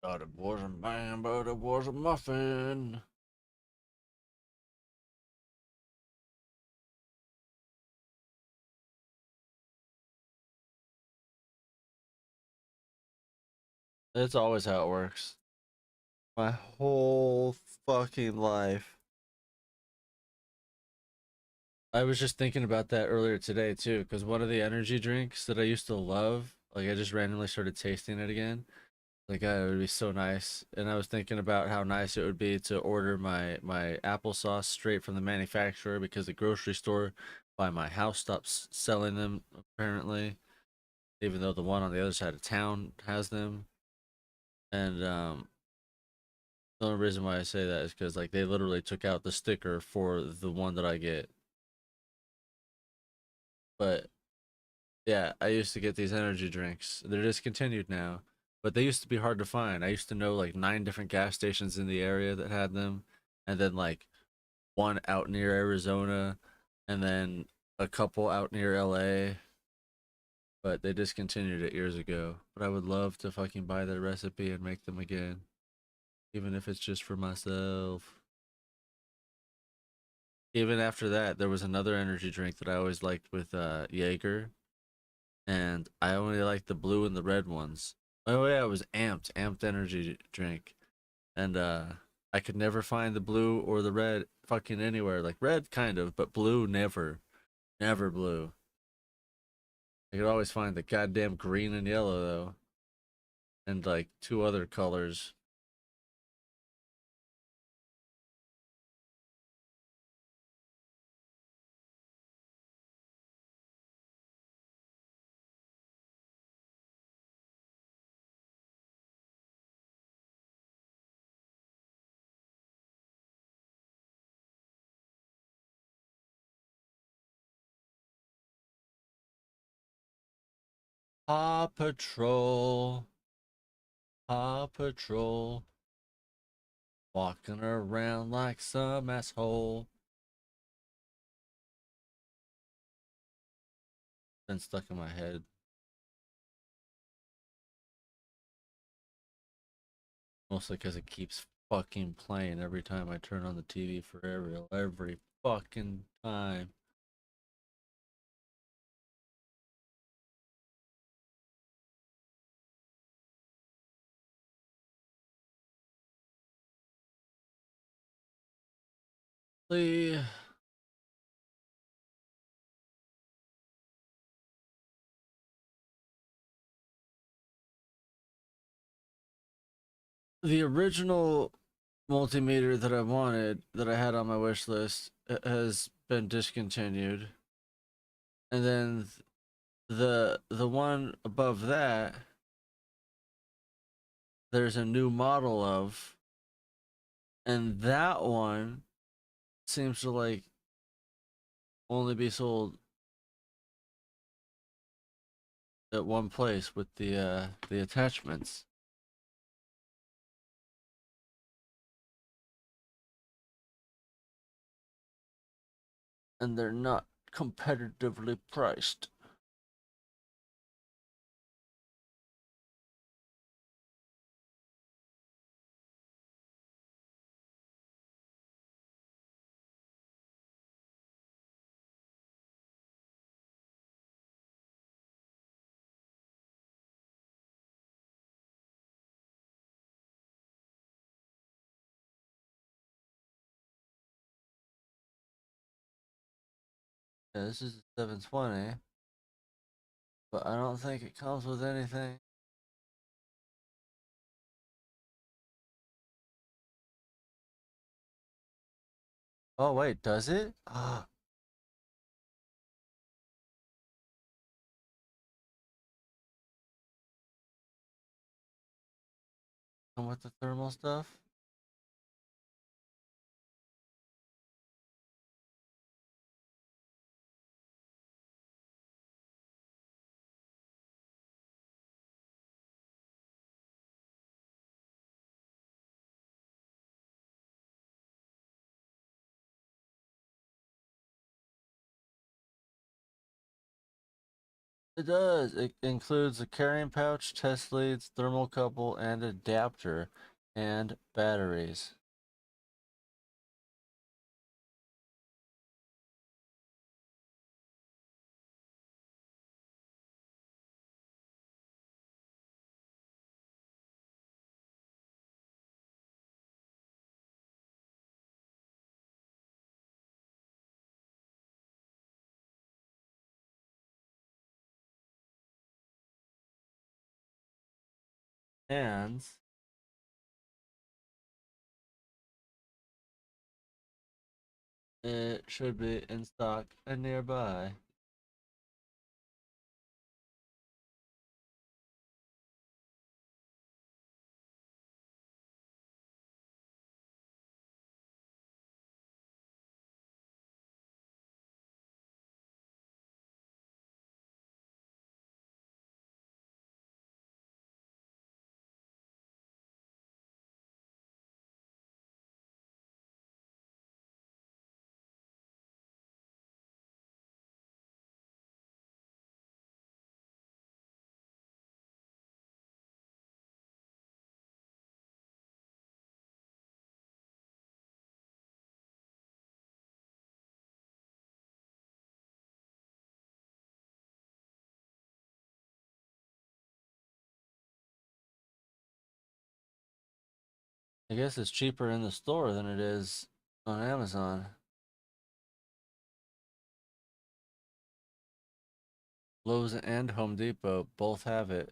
Thought it was a man, but it was a muffin. That's always how it works. My whole fucking life. I was just thinking about that earlier today too, because one of the energy drinks that I used to love, like I just randomly started tasting it again. Like it would be so nice, and I was thinking about how nice it would be to order my applesauce straight from the manufacturer, because the grocery store by my house stops selling them apparently, even though the one on the other side of town has them. And the only reason why I say that is because like they literally took out the sticker for the one that I get. But Yeah, I used to get these energy drinks. They're discontinued now, but they used to be hard to find. I used to know like 9 different gas stations in the area that had them, and then like one out near Arizona, and then a couple out near LA. But they discontinued it years ago. But I would love to fucking buy their recipe and make them again, even if it's just for myself. Even after that, there was another energy drink that I always liked with Jaeger, and I only liked the blue and the red ones. Oh yeah, it was amped energy drink, and I could never find the blue or the red fucking anywhere. Like red kind of, but blue never, never blue. I could always find the goddamn green and yellow though, and like 2 other colors. Paw Patrol, Paw Patrol, walking around like some asshole. Been stuck in my head. Mostly because it keeps fucking playing every time I turn on the TV for Ariel. Every fucking time. The original multimeter that I wanted, that I had on my wish list, has been discontinued. And then the one above that, there's a new model of, and that one seems to like only be sold at one place with the attachments. And they're not competitively priced. Yeah, this is a 720, but I don't think it comes with anything. Oh wait, does it? Ah, come with the thermal stuff? It does. It includes a carrying pouch, test leads, thermal couple, and adapter, and batteries. And it should be in stock and nearby. I guess it's cheaper in the store than it is on Amazon. Lowe's and Home Depot both have it.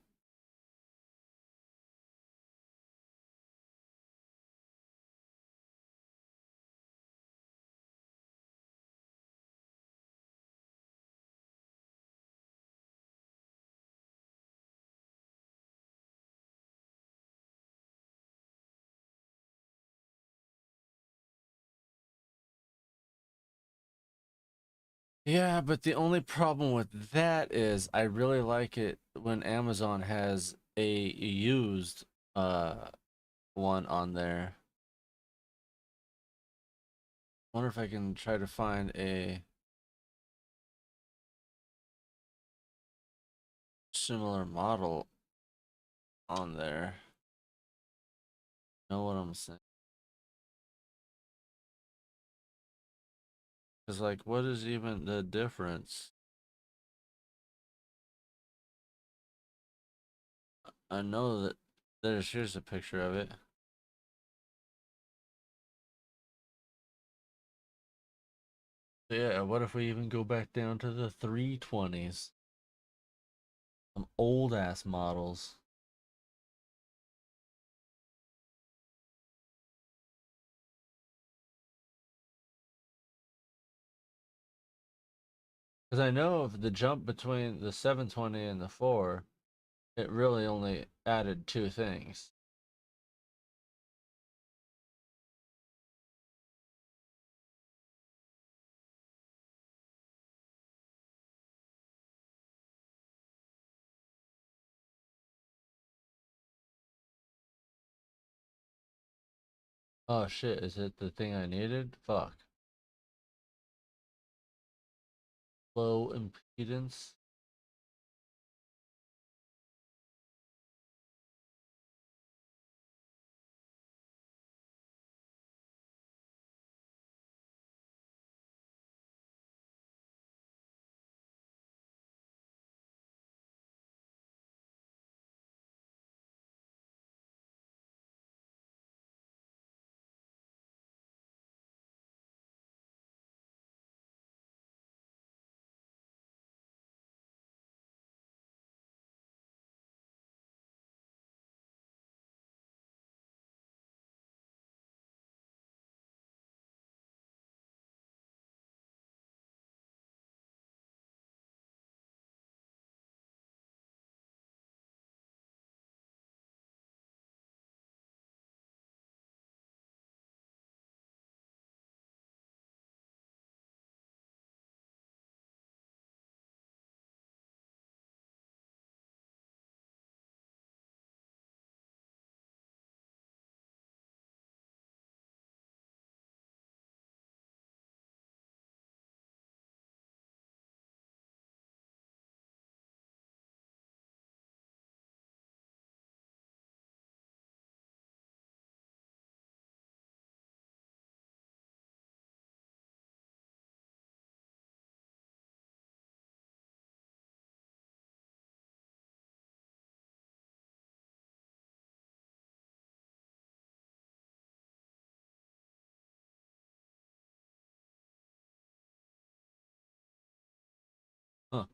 Yeah, but the only problem with that is I really like it when Amazon has a used one on there. Wonder if I can try to find a similar model on there. Know what I'm saying? Cause like, what is even the difference? I know that here's a picture of it. So yeah, what if we even go back down to the 320s? Some old ass models. Because I know of the jump between the 720 and the 4, it really only added two things. Oh shit, is it the thing I needed? Fuck. Low impedance. Huh.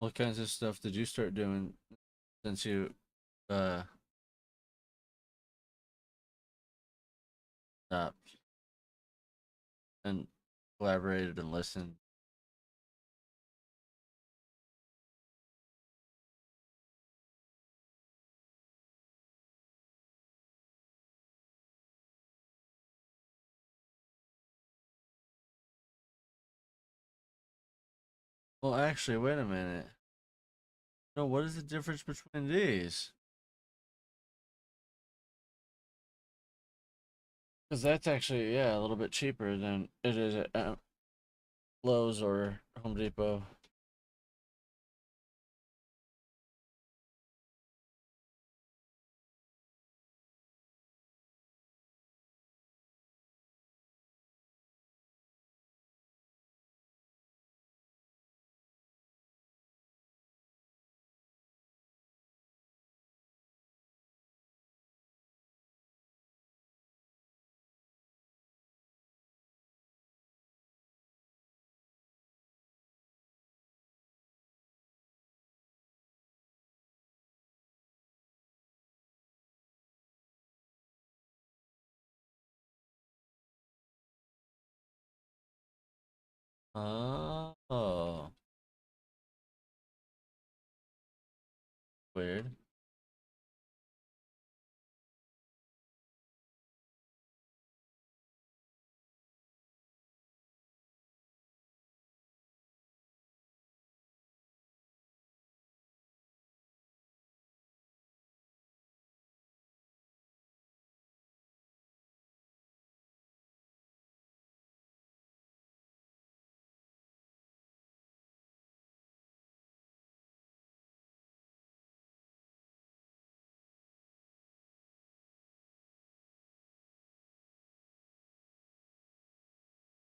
What kinds of stuff did you start doing since you uh stopped and collaborated and listened? Well, actually, wait a minute. No, what is the difference between these? Because that's actually, yeah, a little bit cheaper than it is at Lowe's or Home Depot. Oh, weird.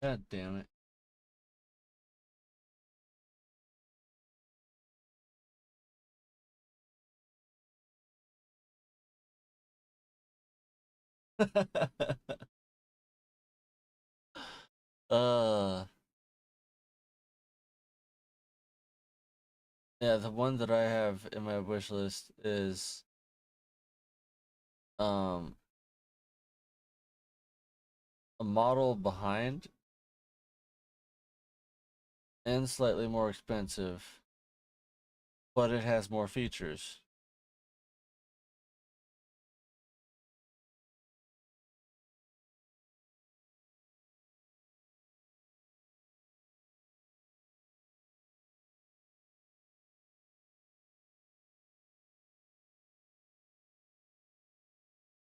God damn it. uh, yeah, the one that I have in my wish list is um a model behind and slightly more expensive, but it has more features.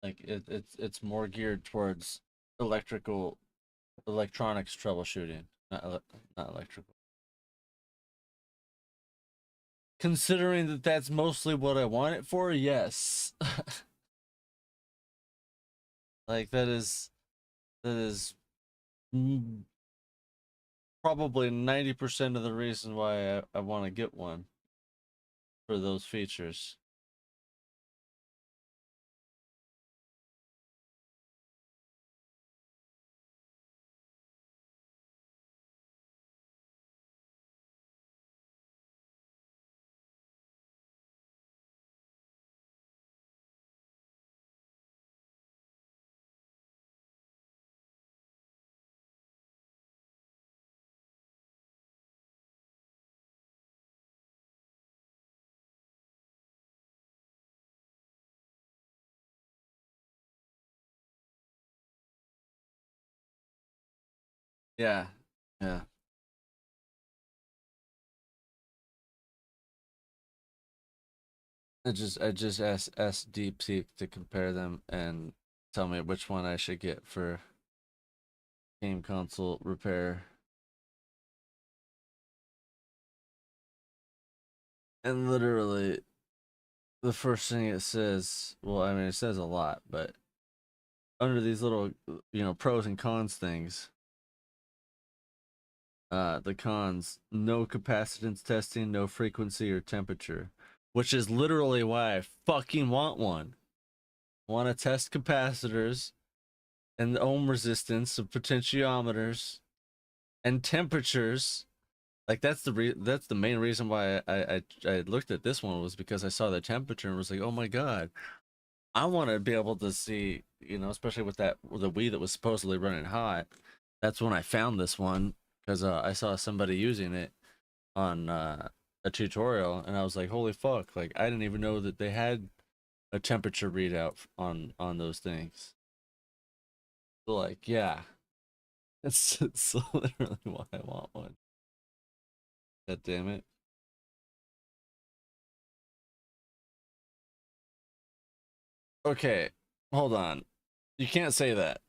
Like it's more geared towards electronics troubleshooting, not electrical. Considering that that's mostly what I want it for, yes. Like that is mm, probably 90% of the reason why I want to get one for those features. Yeah. Yeah. I just asked DeepSeek to compare them and tell me which one I should get for game console repair. And literally the first thing it says, well, I mean it says a lot, but under these little pros and cons things, the cons: no capacitance testing, no frequency or temperature, which is literally why I fucking want one. I want to test capacitors and the ohm resistance of potentiometers and temperatures. Like that's that's the main reason why I looked at this one, was because I saw the temperature and was like, oh my god, I want to be able to see, especially with the Wii that was supposedly running hot. That's when I found this one, because I saw somebody using it on a tutorial, and I was like, holy fuck! Like I didn't even know that they had a temperature readout on those things. So like, yeah, it's literally why I want one. God damn it. Okay, hold on. You can't say that.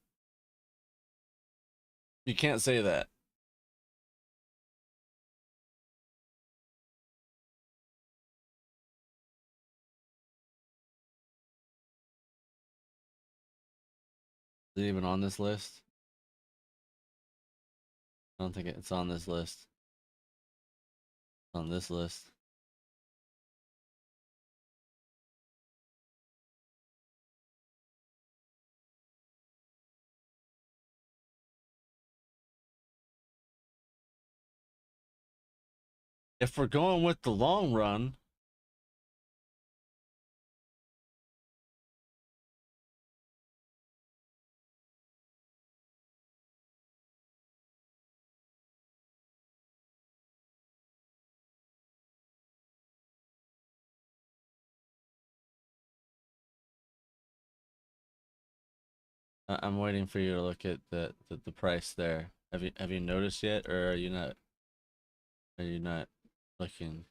You can't say that. Is it even on this list? I don't think it's on this list. It's on this list. If we're going with the long run, I'm waiting for you to look at the price there. Have you noticed yet, or are you not looking?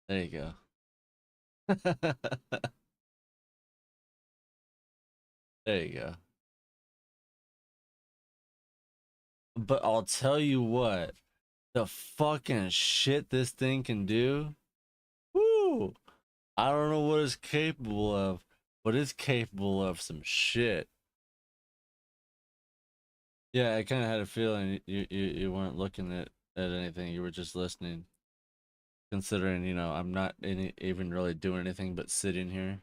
There you go. There you go. But I'll tell you what, the fucking shit this thing can do. Woo! I don't know what it's capable of, but it's capable of some shit. Yeah, I kind of had a feeling you weren't looking at anything. You were just listening. Considering, I'm not even really doing anything but sitting here.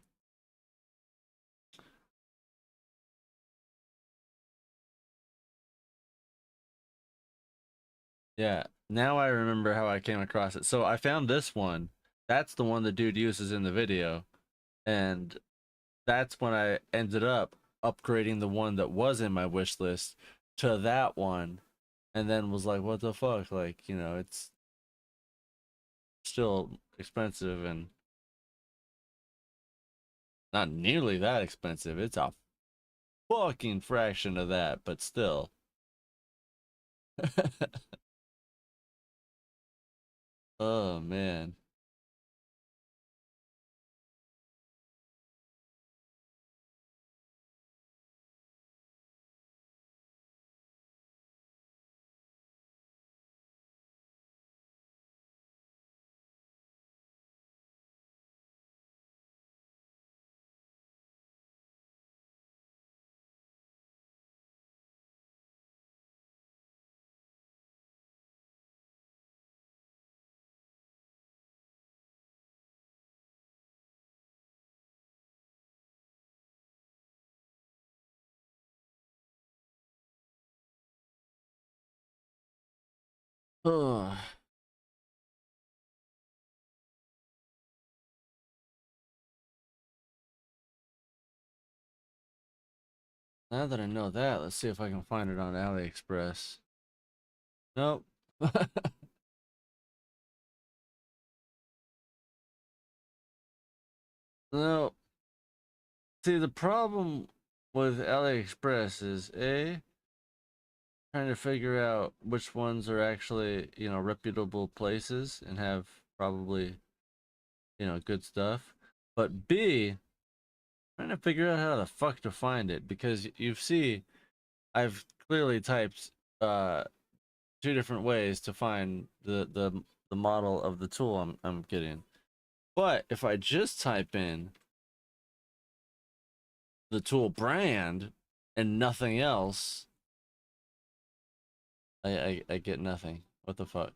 Yeah, now I remember how I came across it. So I found this one. That's the one the dude uses in the video. And that's when I ended up upgrading the one that was in my wish list to that one. And then was like, what the fuck? Like, it's still expensive and not nearly that expensive. It's a fucking fraction of that, but still. Oh, man. Oh. Now that I know that, let's see if I can find it on AliExpress. Nope. No. See, the problem with AliExpress is trying to figure out which ones are actually, reputable places and have probably, good stuff. But B, trying to figure out how the fuck to find it, because you see, I've clearly typed two different ways to find the model of the tool I'm getting. But if I just type in the tool brand and nothing else, I get nothing. What the fuck?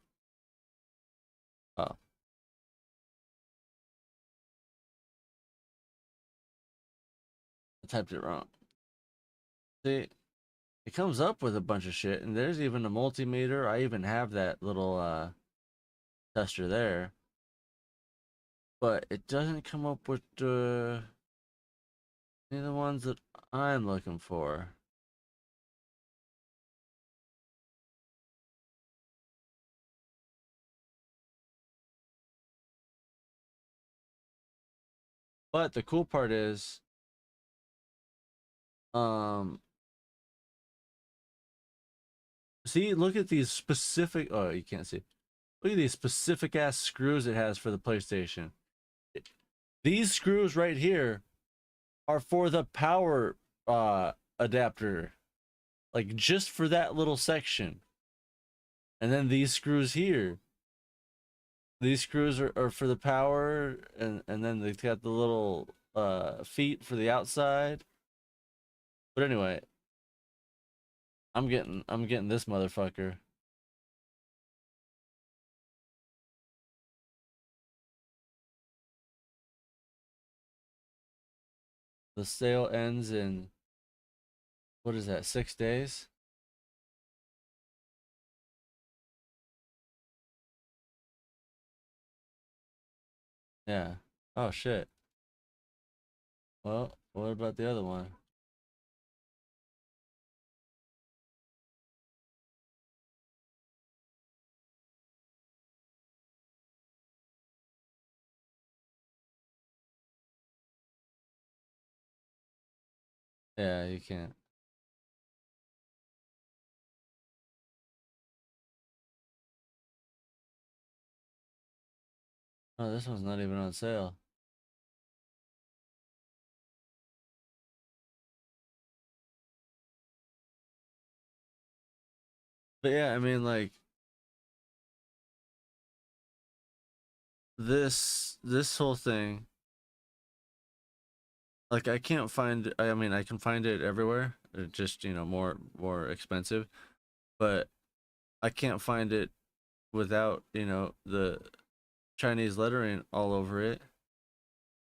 Oh, I typed it wrong. See, it comes up with a bunch of shit, and there's even a multimeter. I even have that little tester there, but it doesn't come up with any of the ones that I'm looking for. But the cool part is, um, see, look at these specific. Oh, you can't see. Look at these specific ass screws it has for the PlayStation. These screws right here are for the power adapter, like just for that little section. And then these screws here, these screws are for the power, and then they've got the little feet for the outside. But anyway, I'm getting this motherfucker. The sale ends in, what is that, 6 days? Yeah. Oh shit. Well, what about the other one? Yeah, you can't. Oh, this one's not even on sale. But yeah, I mean, like, this whole thing, like, I can't find. I mean, I can find it everywhere. It's just, more expensive, but I can't find it without, the Chinese lettering all over it.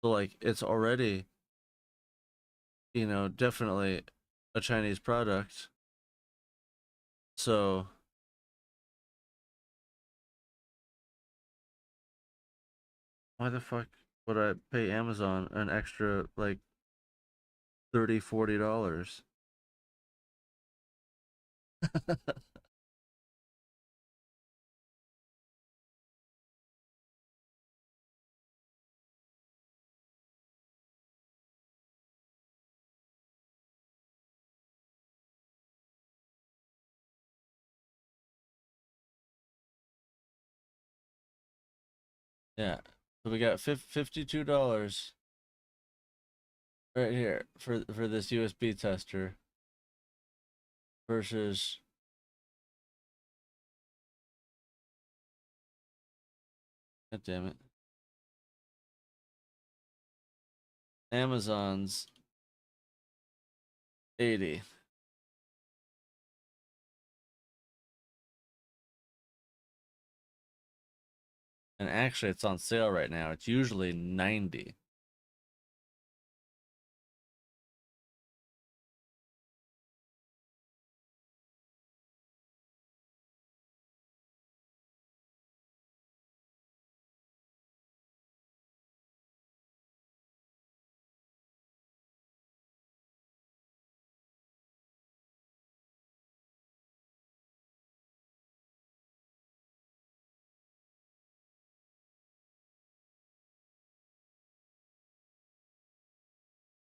So like, it's already, definitely a Chinese product. So why the fuck would I pay Amazon an extra like $30-$40? Yeah. So we got $52 right here for this USB tester versus, god damn it, Amazon's 80. And actually it's on sale right now. It's usually 90.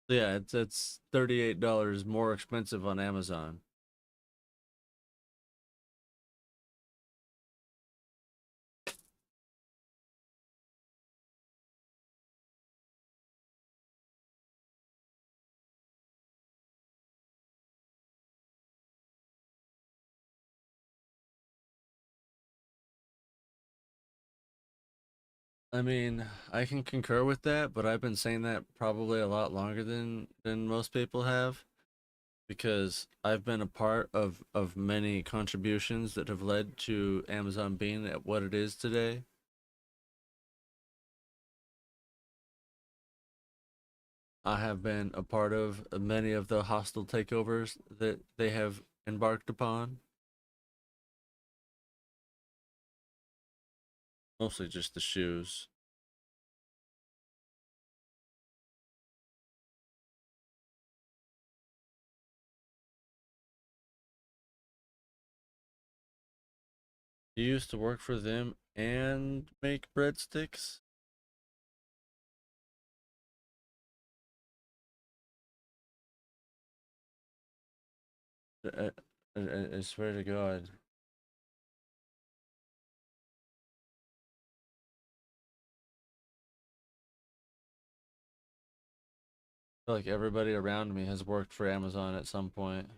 So yeah, it's $38 more expensive on Amazon. I mean, I can concur with that, but I've been saying that probably a lot longer than most people have, because I've been a part of many contributions that have led to Amazon being at what it is today. I have been a part of many of the hostile takeovers that they have embarked upon. Mostly just the shoes. You used to work for them and make breadsticks? I swear to God. I feel like everybody around me has worked for Amazon at some point.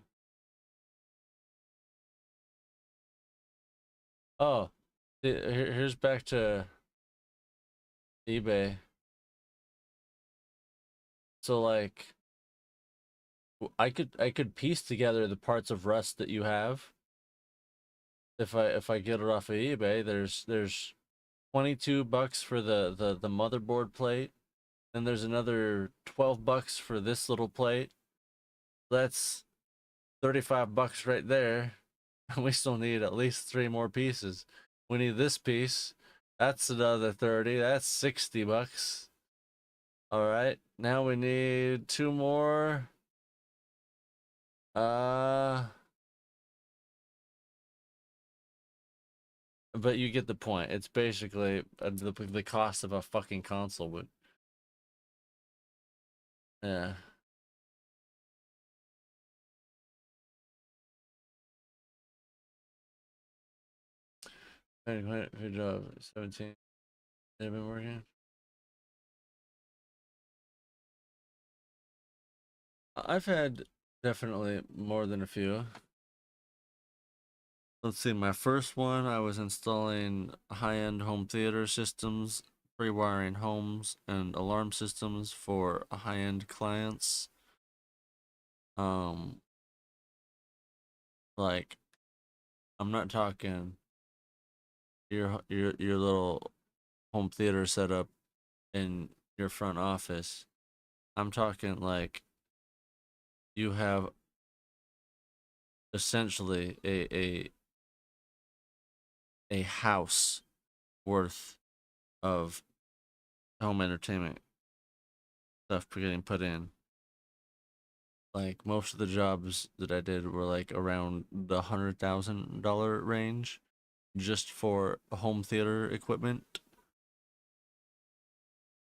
Oh, here's back to eBay. So like I could piece together the parts of Rust that you have if I get it off of eBay. There's $22 for the motherboard plate, and there's another $12 for this little plate. That's $35 right there. We still need at least 3 more pieces. We need this piece. That's another 30. That's $60. All right. Now we need 2 more. But you get the point. It's basically the cost of a fucking console, but yeah. Good job. 17. They've been working. I've had definitely more than a few. Let's see, my first one, I was installing high-end home theater systems, pre-wiring homes and alarm systems for high-end clients. Like, I'm not talking your little home theater setup in your front office. I'm talking like you have essentially a house worth of home entertainment stuff getting put in. Like most of the jobs that I did were like around the $100,000 range just for home theater equipment.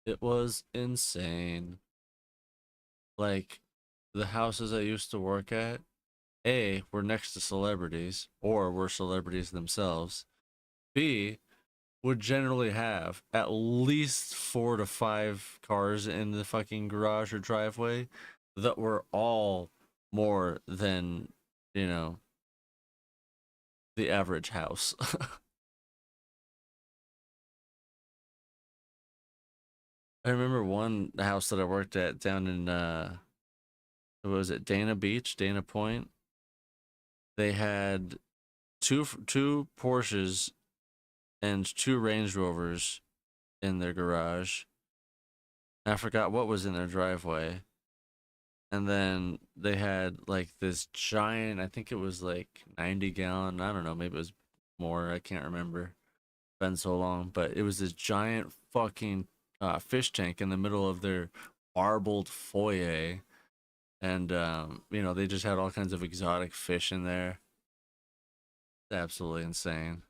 It was insane. Like the houses I used to work at, A, were next to celebrities or were celebrities themselves. B, would generally have at least 4 to 5 cars in the fucking garage or driveway that were all more than, you know, the average house. I remember one house that I worked at down in what was it, Dana Beach, Dana Point. They had two Porsches and 2 Range Rovers in their garage. I forgot what was in their driveway. And then they had like this giant, I think it was like 90 gallon, I don't know, maybe it was more, I can't remember. Been so long, but it was this giant fucking fish tank in the middle of their marbled foyer. And, you know, they just had all kinds of exotic fish in there. It's absolutely insane.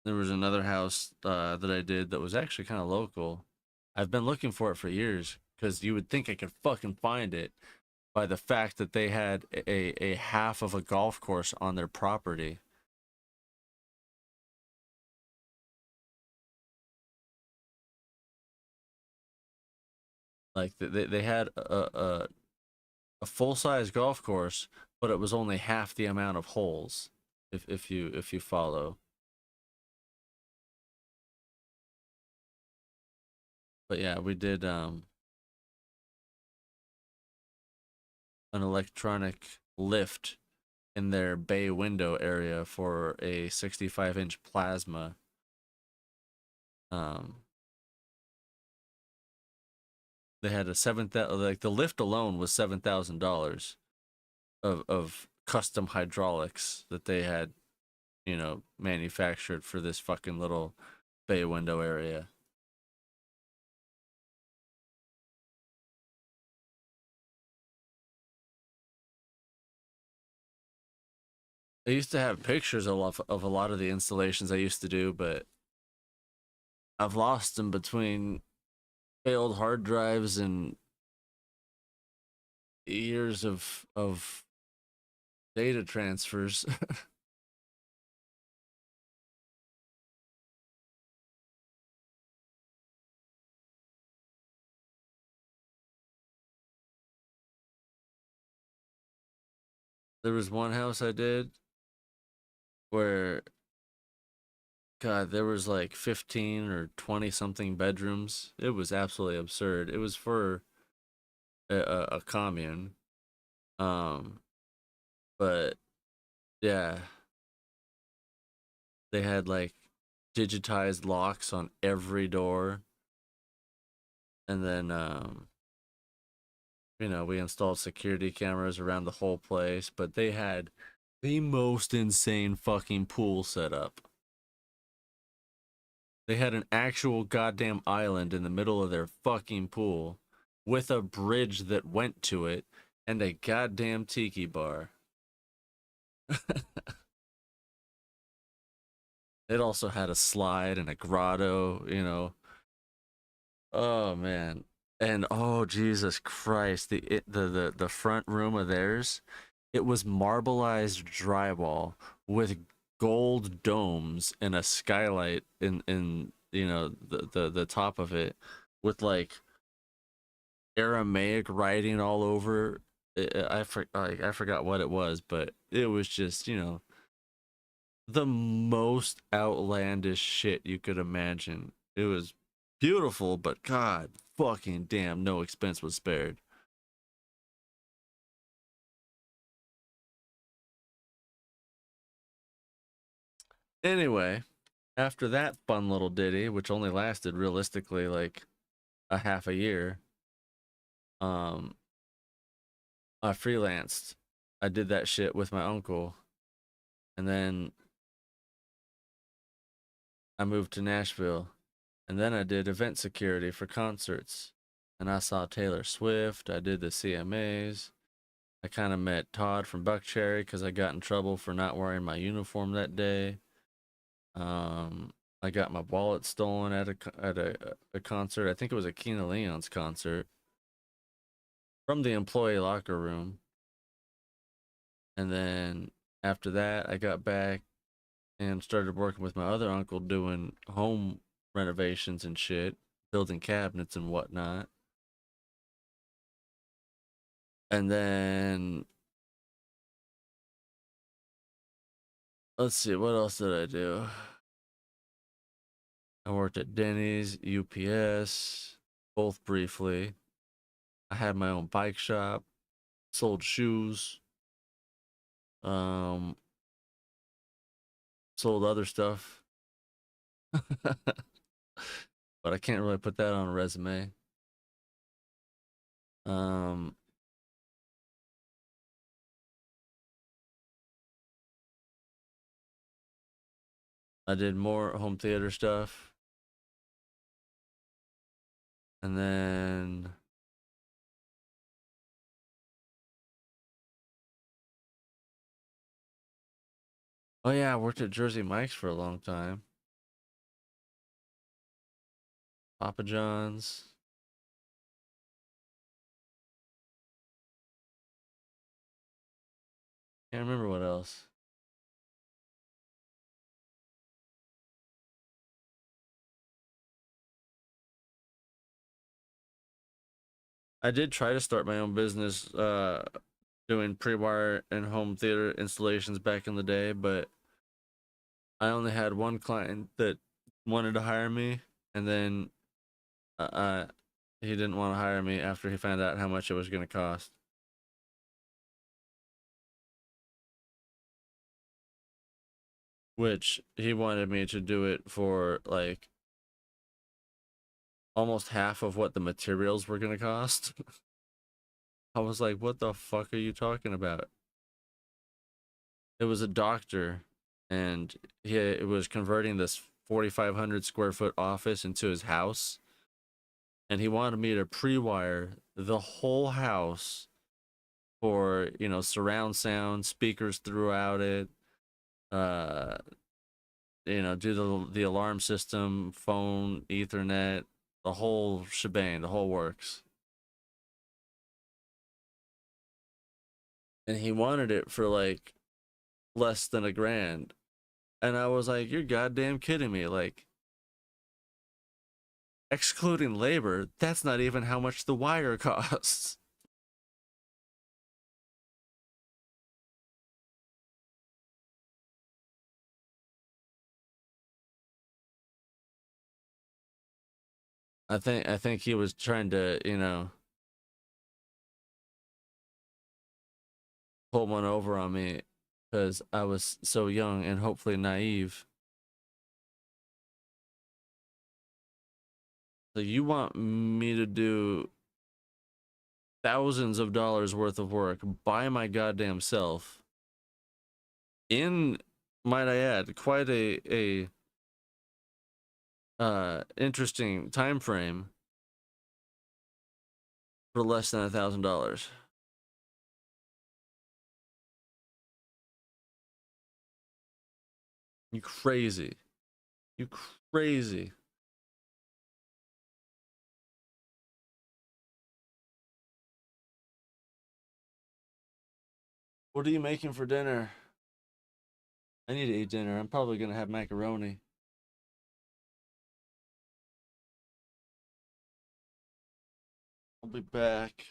There was another house that I did that was actually kind of local. I've been looking for it for years because you would think I could fucking find it by the fact that they had a half of a golf course on their property. Like they had a full size golf course, but it was only half the amount of holes. If you follow. But yeah, we did an electronic lift in their bay window area for a 65-inch plasma. They had a like the lift alone was $7,000 of custom hydraulics that they had, you know, manufactured for this fucking little bay window area. I used to have pictures of a lot of the installations I used to do, but I've lost them between failed hard drives and years of data transfers. There was one house I did where, God, there was like 15 or 20 something bedrooms. It was absolutely absurd. It was for a commune. Um, but yeah, they had like digitized locks on every door. And then, we installed security cameras around the whole place, but they had the most insane fucking pool set up. They had an actual goddamn island in the middle of their fucking pool with a bridge that went to it and a goddamn tiki bar. It also had a slide and a grotto. Oh man. And oh Jesus Christ, the front room of theirs, it was marbleized drywall with gold domes and a skylight in the top of it with like Aramaic writing all over. I forgot what it was, but it was just the most outlandish shit you could imagine. It was beautiful, but God fucking damn, no expense was spared. Anyway, after that fun little ditty, which only lasted realistically like a half a year, um, I freelanced. I did that shit with my uncle, and then I moved to Nashville, and then I did event security for concerts, and I saw Taylor Swift. I did the CMAs. I kind of met Todd from Buckcherry because I got in trouble for not wearing my uniform that day. I got my wallet stolen at a concert. I think it was a Keena Leon's concert from the employee locker room. And then after that, I got back and started working with my other uncle doing home renovations and shit, building cabinets and whatnot. And then let's see, what else did I do? I worked at Denny's, UPS, both briefly. I had my own bike shop, sold shoes, um, sold other stuff. But I can't really put that on a resume. Um, I did more home theater stuff. And then oh yeah, I worked at Jersey Mike's for a long time. Papa John's. Can't remember what else. I did try to start my own business doing pre-wire and home theater installations back in the day, but I only had one client that wanted to hire me, and then he didn't want to hire me after he found out how much it was going to cost. Which he wanted me to do it for like almost half of what the materials were going to cost. I was like, what the fuck are you talking about? It was a doctor, and he was converting this 4,500 square foot office into his house. And he wanted me to pre-wire the whole house for, surround sound, speakers throughout it, do the alarm system, phone, Ethernet, the whole shebang, the whole works. and he wanted it for like less than $1,000. And I was like, you're goddamn kidding me. Like, excluding labor, that's not even how much the wire costs. I think he was trying to, pull one over on me because I was so young and hopefully naive. So you want me to do thousands of dollars worth of work by my goddamn self in, might I add, quite a interesting time frame for less than $1,000? You crazy. You crazy. What are you making for dinner? I need to eat dinner. I'm probably gonna have macaroni. I'll be back.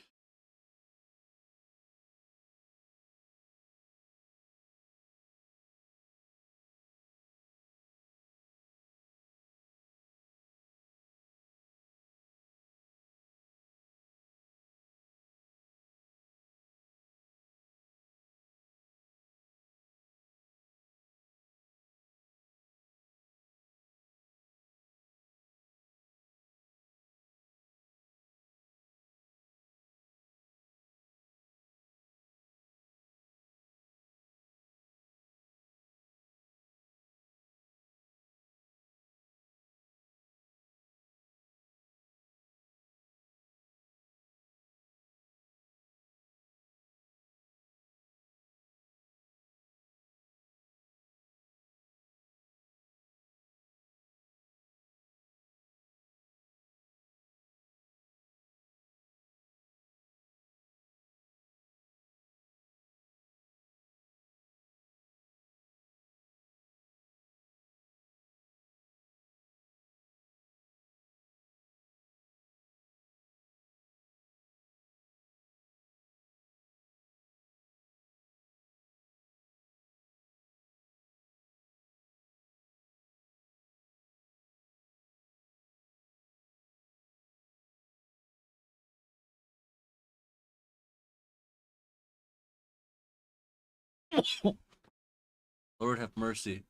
Lord have mercy.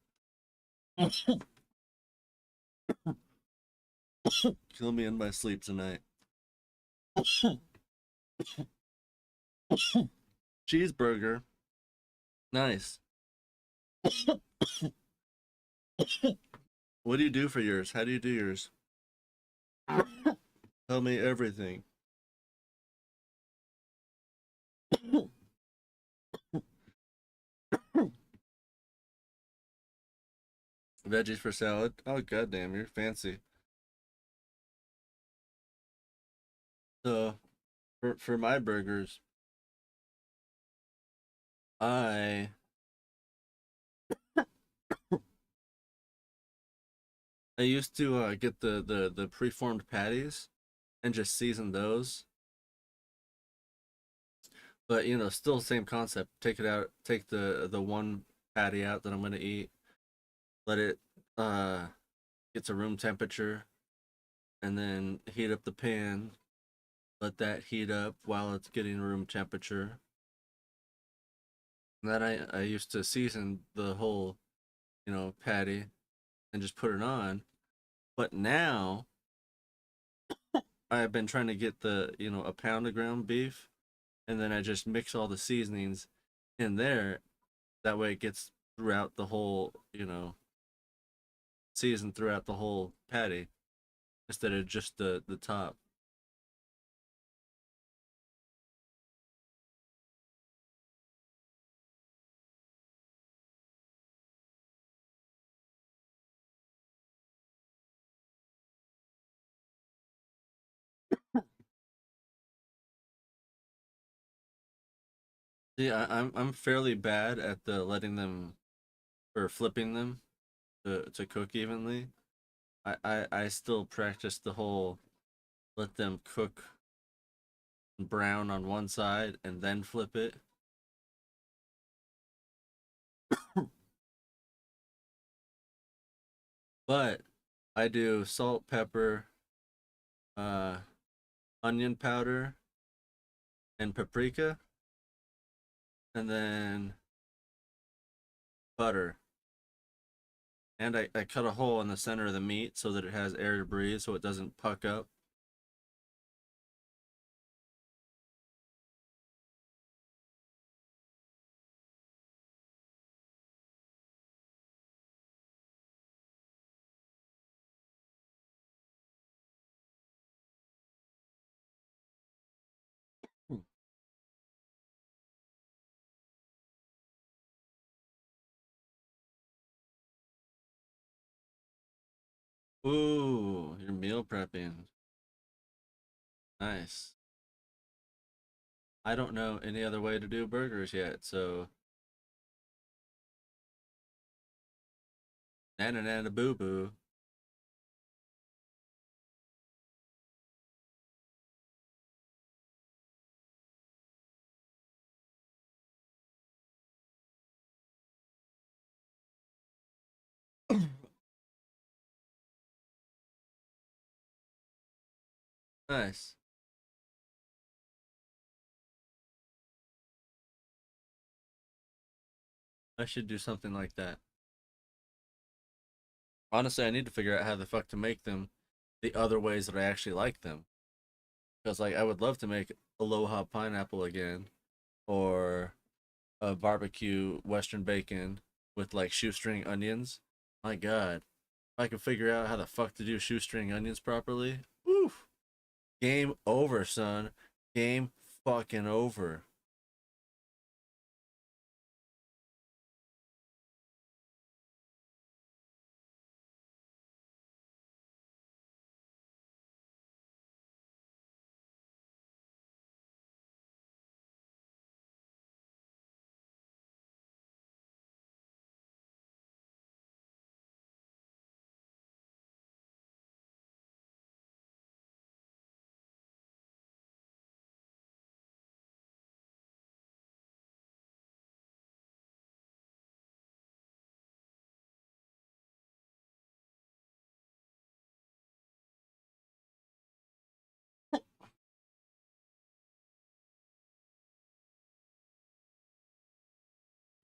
Kill me in my sleep tonight. Cheeseburger. Nice. What do you do for yours? How do you do yours? Tell me everything. Veggies for salad. Oh goddamn, you're fancy. So for my burgers, I I used to get the preformed patties and just season those. But still same concept. Take it out, take the one patty out that I'm gonna eat, let it get to room temperature, and then heat up the pan. Let that heat up while it's getting room temperature. And then I used to season the whole, patty and just put it on. But now I've been trying to get a pound of ground beef, and then I just mix all the seasonings in there. That way it gets throughout the whole, seasoned throughout the whole patty instead of just the top. See, I'm fairly bad at the letting them or flipping them to cook evenly. I still practice the whole let them cook brown on one side and then flip it. But I do salt, pepper, uh, onion powder, and paprika, and then butter. And I cut a hole in the center of the meat so that it has air to breathe so it doesn't puck up. Ooh, you're meal prepping. Nice. I don't know any other way to do burgers yet, so nana nana boo boo. Nice. I should do something like that. Honestly, I need to figure out how the fuck to make them the other ways that I actually like them. Because like I would love to make Aloha pineapple again, or a barbecue Western bacon with like shoestring onions. My God, if I could figure out how the fuck to do shoestring onions properly, oof, game over, son. Game fucking over.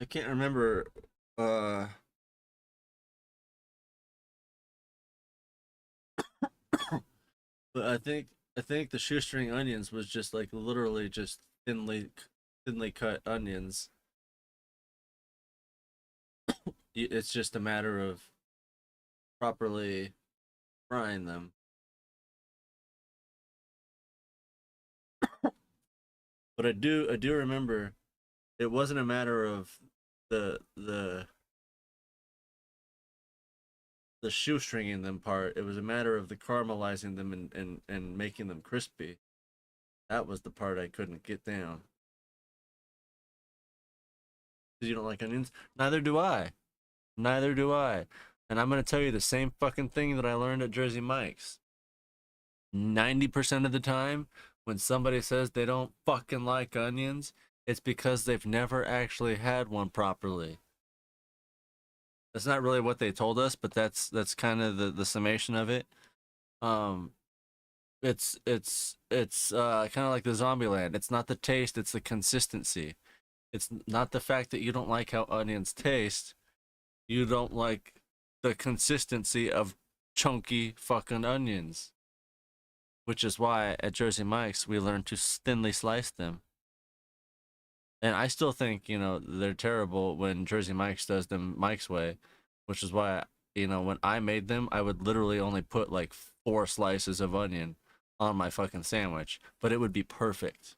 I can't remember. Uh, but I think the shoestring onions was just like literally just thinly cut onions. It's just a matter of properly frying them. But I do remember it wasn't a matter of the the the shoestringing them part. It was a matter of the caramelizing them and making them crispy. That was the part I couldn't get down. Because you don't like onions? Neither do I. Neither do I. And I'm gonna tell you the same fucking thing that I learned at Jersey Mike's. 90% of the time, when somebody says they don't fucking like onions, it's because they've never actually had one properly. That's not really what they told us, but that's kind of the summation of it. Um, it's kind of like the Zombieland. It's not the taste, it's the consistency. It's not the fact that you don't like how onions taste. You don't like the consistency of chunky fucking onions, which is why at Jersey Mike's we learned to thinly slice them. And I still think, they're terrible when Jersey Mike's does them Mike's way, which is why, when I made them, I would literally only put like 4 slices of onion on my fucking sandwich, but it would be perfect.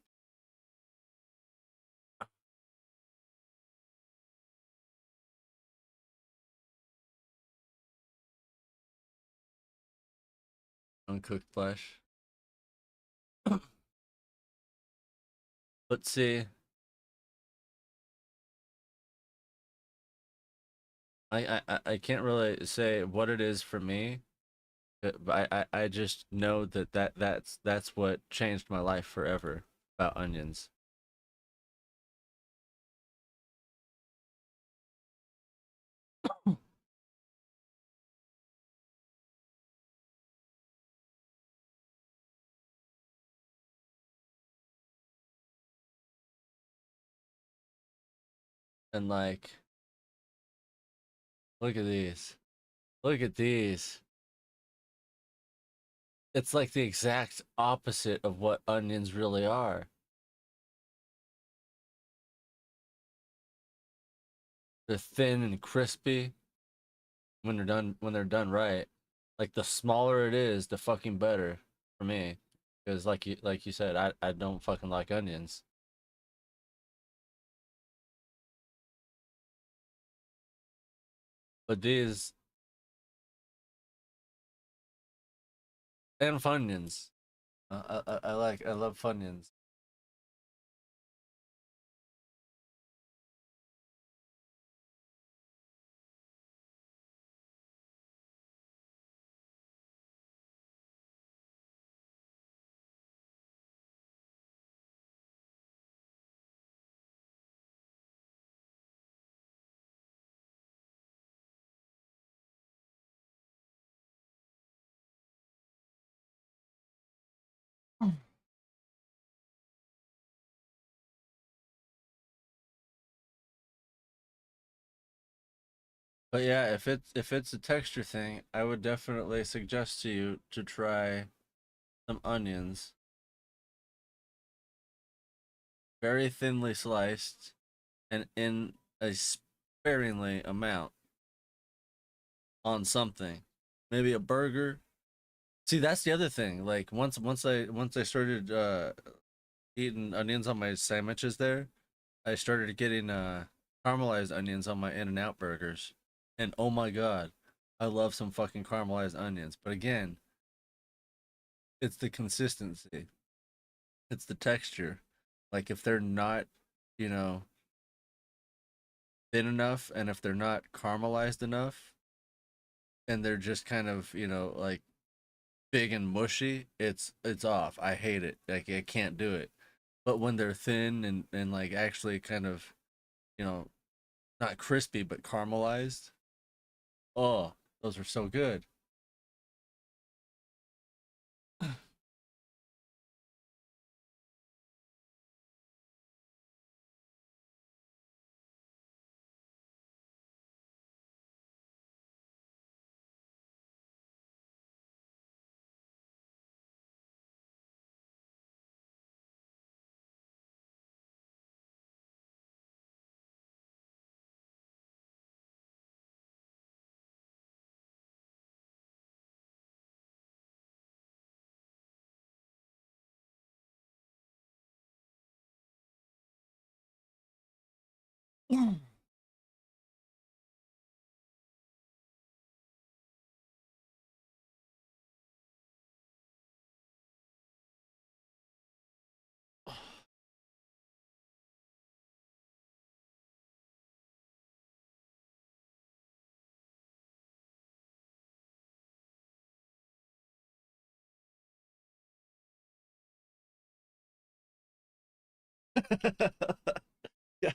Uncooked flesh. But see, I can't really say what it is for me, but I just know that's what changed my life forever about onions. And like, look at these. Look at these. It's like the exact opposite of what onions really are. They're thin and crispy when they're done right. Like the smaller it is, the fucking better for me. Because like you said, I don't fucking like onions. But these and Funyuns. I love Funyuns. But yeah, if it's a texture thing, I would definitely suggest to you to try some onions, very thinly sliced, and in a sparingly amount on something. Maybe a burger. See, that's the other thing. Like once I started eating onions on my sandwiches there, I started getting caramelized onions on my In-N-Out burgers. And oh my god, I love some fucking caramelized onions. But again, it's the consistency. It's the texture. Like if they're not, you know, thin enough and if they're not caramelized enough and they're just kind of, like big and mushy, it's off. I hate it. Like I can't do it. But when they're thin and like actually kind of, you know, not crispy but caramelized, oh, those are so good.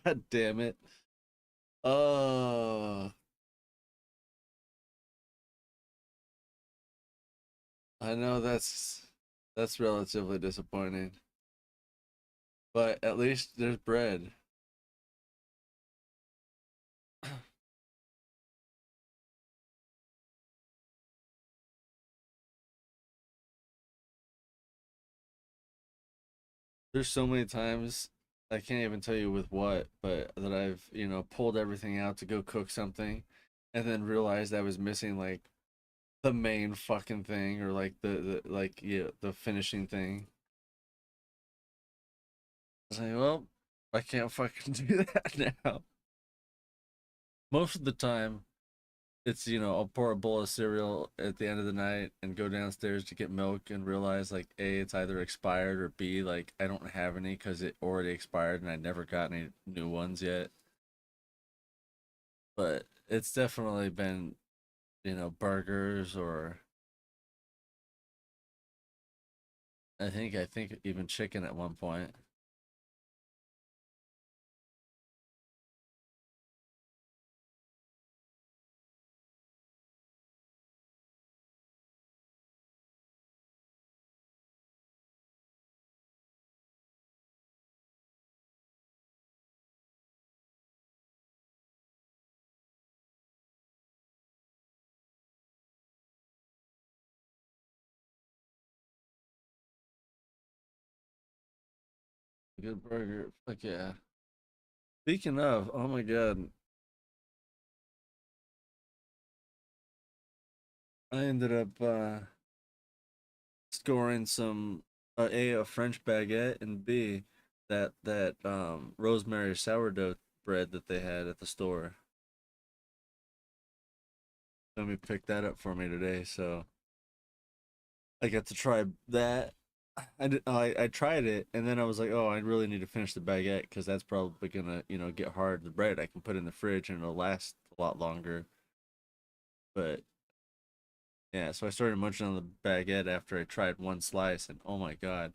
God damn it. Oh, I know that's relatively disappointing. But at least there's bread. There's so many times I can't even tell you with what, but that I've, pulled everything out to go cook something and then realized I was missing like the main fucking thing or like the like yeah, the finishing thing. I was like, well, I can't fucking do that now. Most of the time it's, I'll pour a bowl of cereal at the end of the night and go downstairs to get milk and realize like A, it's either expired or B, like I don't have any because it already expired and I never got any new ones yet. But it's definitely been, burgers or I think even chicken at one point. Good burger. Fuck yeah. Speaking of, oh my god, I ended up scoring some a French baguette and B that rosemary sourdough bread that they had at the store. Somebody picked that up for me today, so I got to try that. I tried it and then I was like, oh, I really need to finish the baguette because that's probably gonna get hard. The bread I can put in the fridge and it'll last a lot longer. But yeah, so I started munching on the baguette after I tried one slice, and oh my god,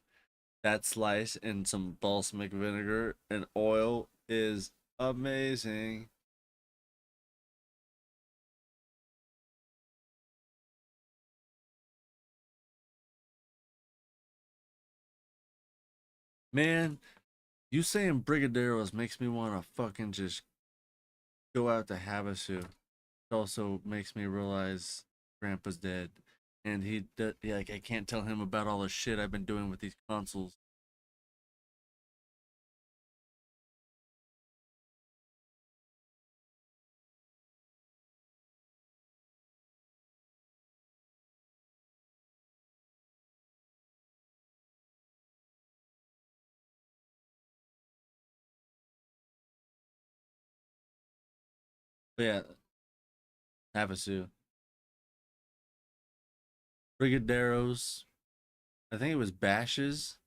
that slice and some balsamic vinegar and oil is amazing. Man, you saying Brigadeiros makes me want to fucking just go out to Havasu. It also makes me realize Grandpa's dead, and yeah, like I can't tell him about all the shit I've been doing with these consoles. But yeah, Havasu, Brigadeiros. I think it was Bash's.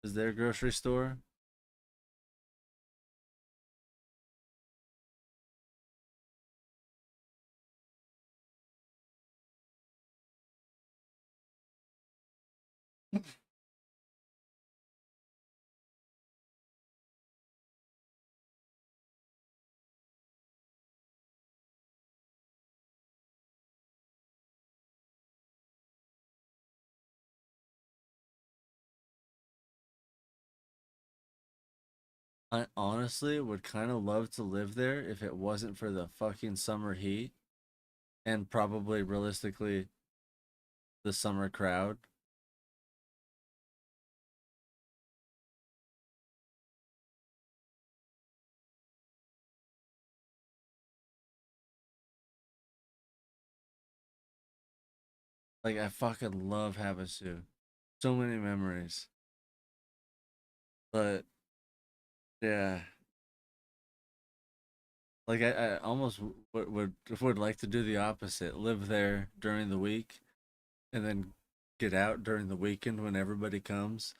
Is their grocery store? I honestly would kind of love to live there if it wasn't for the fucking summer heat and probably realistically the summer crowd. Like I fucking love Havasu. So many memories. But yeah, like I almost would like to do the opposite. Live there during the week and then get out during the weekend when everybody comes.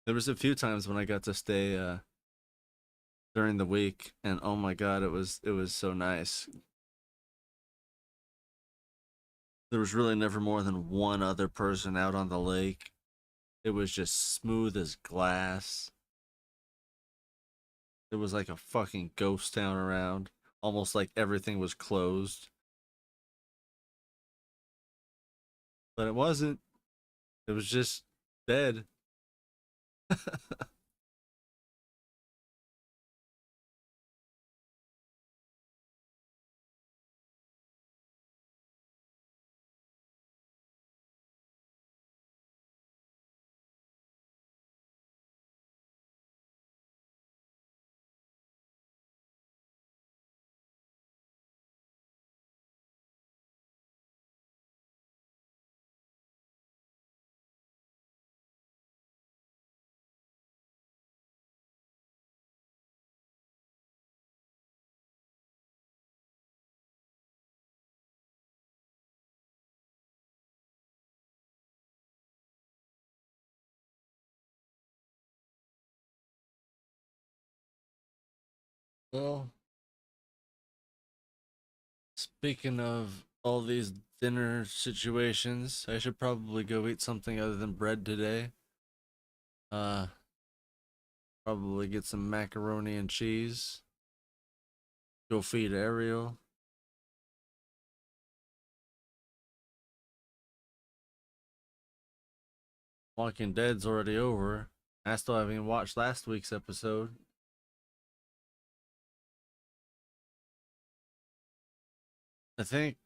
There was a few times when I got to stay during the week and oh my god, it was so nice. There was really never more than one other person out on the lake. It was just smooth as glass. It was like a fucking ghost town around. Almost like everything was closed. But it wasn't. It was just dead. Well, speaking of all these dinner situations, I should probably go eat something other than bread today. Uh, Probably get some macaroni and cheese. Go feed Ariel. Walking Dead's already over. I still haven't even watched last week's episode. I think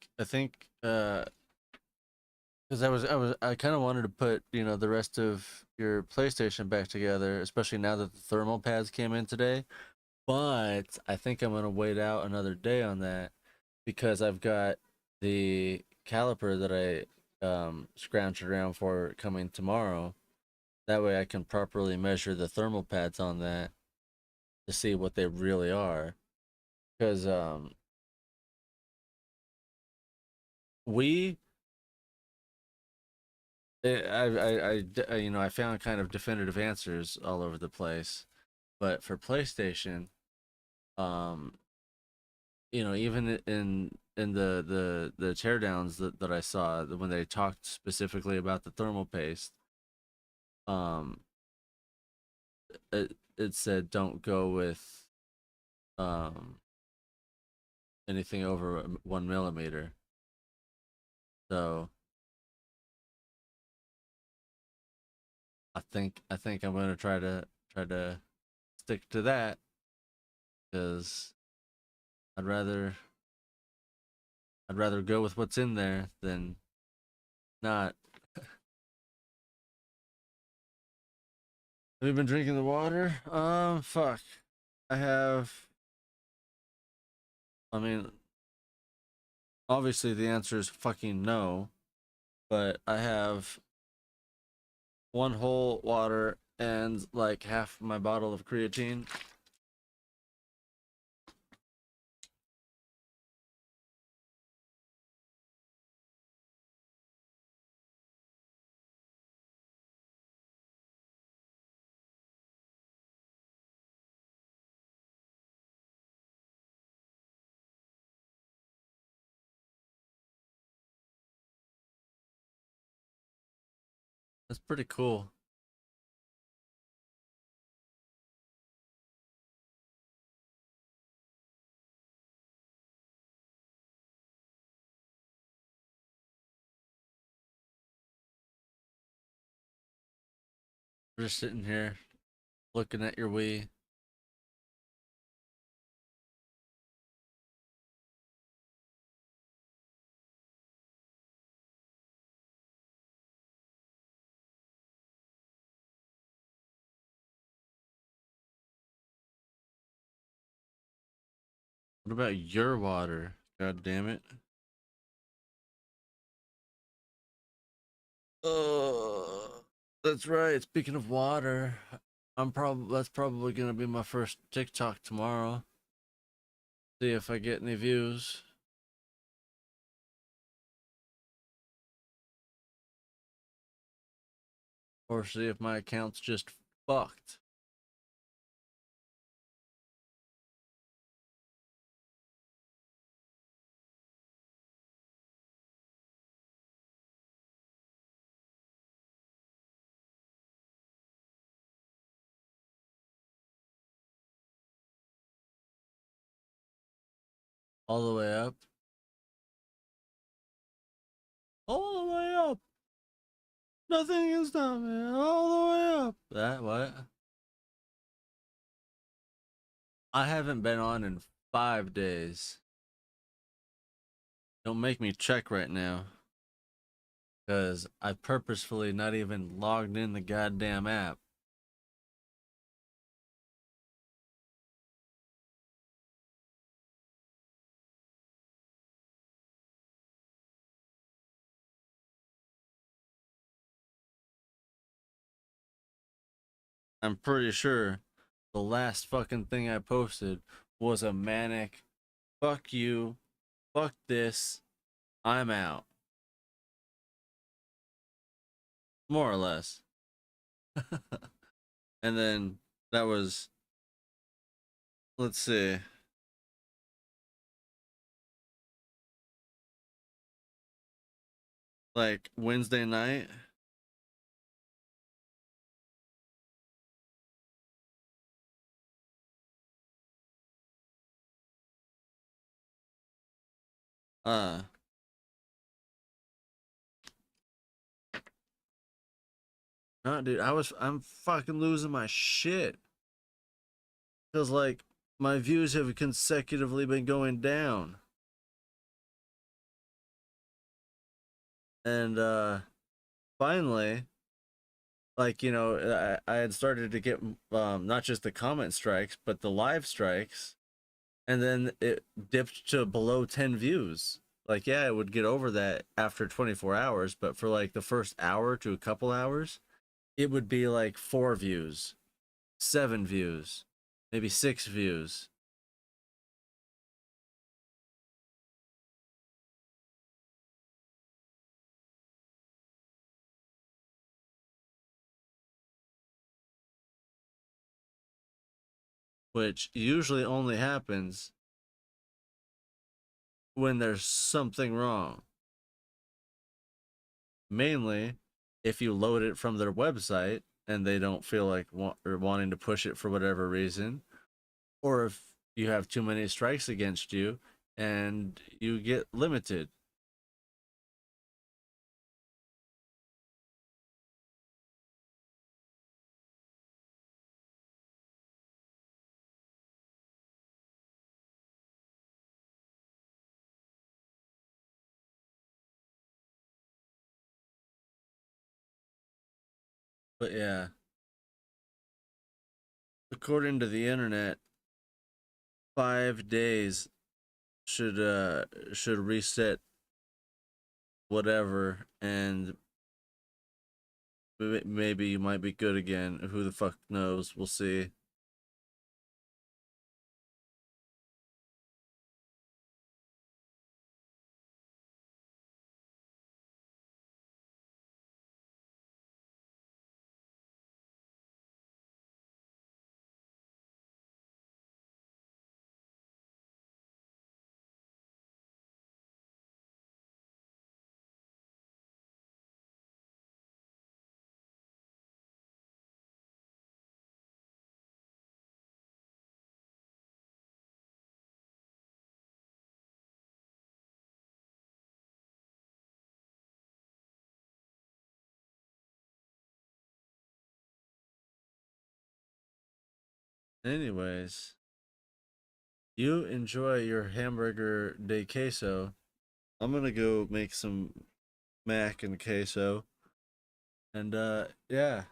because I kind of wanted to put, the rest of your PlayStation back together, especially now that the thermal pads came in today. But I think I'm gonna wait out another day on that because I've got the caliper that I scrounged around for coming tomorrow. That way I can properly measure the thermal pads on that to see what they really are. Because we I found kind of definitive answers all over the place, but for PlayStation, um, even in the teardowns that I saw when they talked specifically about the thermal paste, um, it said don't go with um anything over 1 millimeter. So I think I'm gonna try to stick to that because I'd rather I'd rather go with what's in there than not. Have you been drinking the water? Fuck. I have. I mean, obviously the answer is fucking no, but I have one whole water and like half my bottle of creatine. That's pretty cool. We're just sitting here looking at your Wii. What about your water? God damn it. That's right. Speaking of water, that's probably gonna be my first TikTok tomorrow. See if I get any views. Or see if my account's just fucked. All the way up. All the way up. Nothing can stop me. All the way up. That what? I haven't been on in 5 days. Don't make me check right now. Because I purposefully not even logged in the goddamn app. I'm pretty sure the last fucking thing I posted was a manic fuck you, fuck this, I'm out. More or less. And then that was, let's see, like Wednesday night. Uh, no, dude, I'm fucking losing my shit. Cause like my views have consecutively been going down. And finally, like, you know, I had started to get not just the comment strikes, but the live strikes, and then it dipped to below 10 views. Like, yeah, it would get over that after 24 hours, but for like the first hour to a couple hours, it would be like 4 views, 7 views, maybe 6 views. Which usually only happens when there's something wrong. Mainly if you load it from their website and they don't feel like wanting to push it for whatever reason, or if you have too many strikes against you and you get limited. But yeah, according to the internet, 5 days should reset whatever, and maybe you might be good again. Who the fuck knows? We'll see. Anyways, you enjoy your hamburger de queso. I'm gonna go make some mac and queso. And yeah,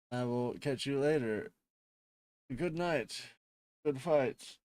I will catch you later. Good night. Good fights.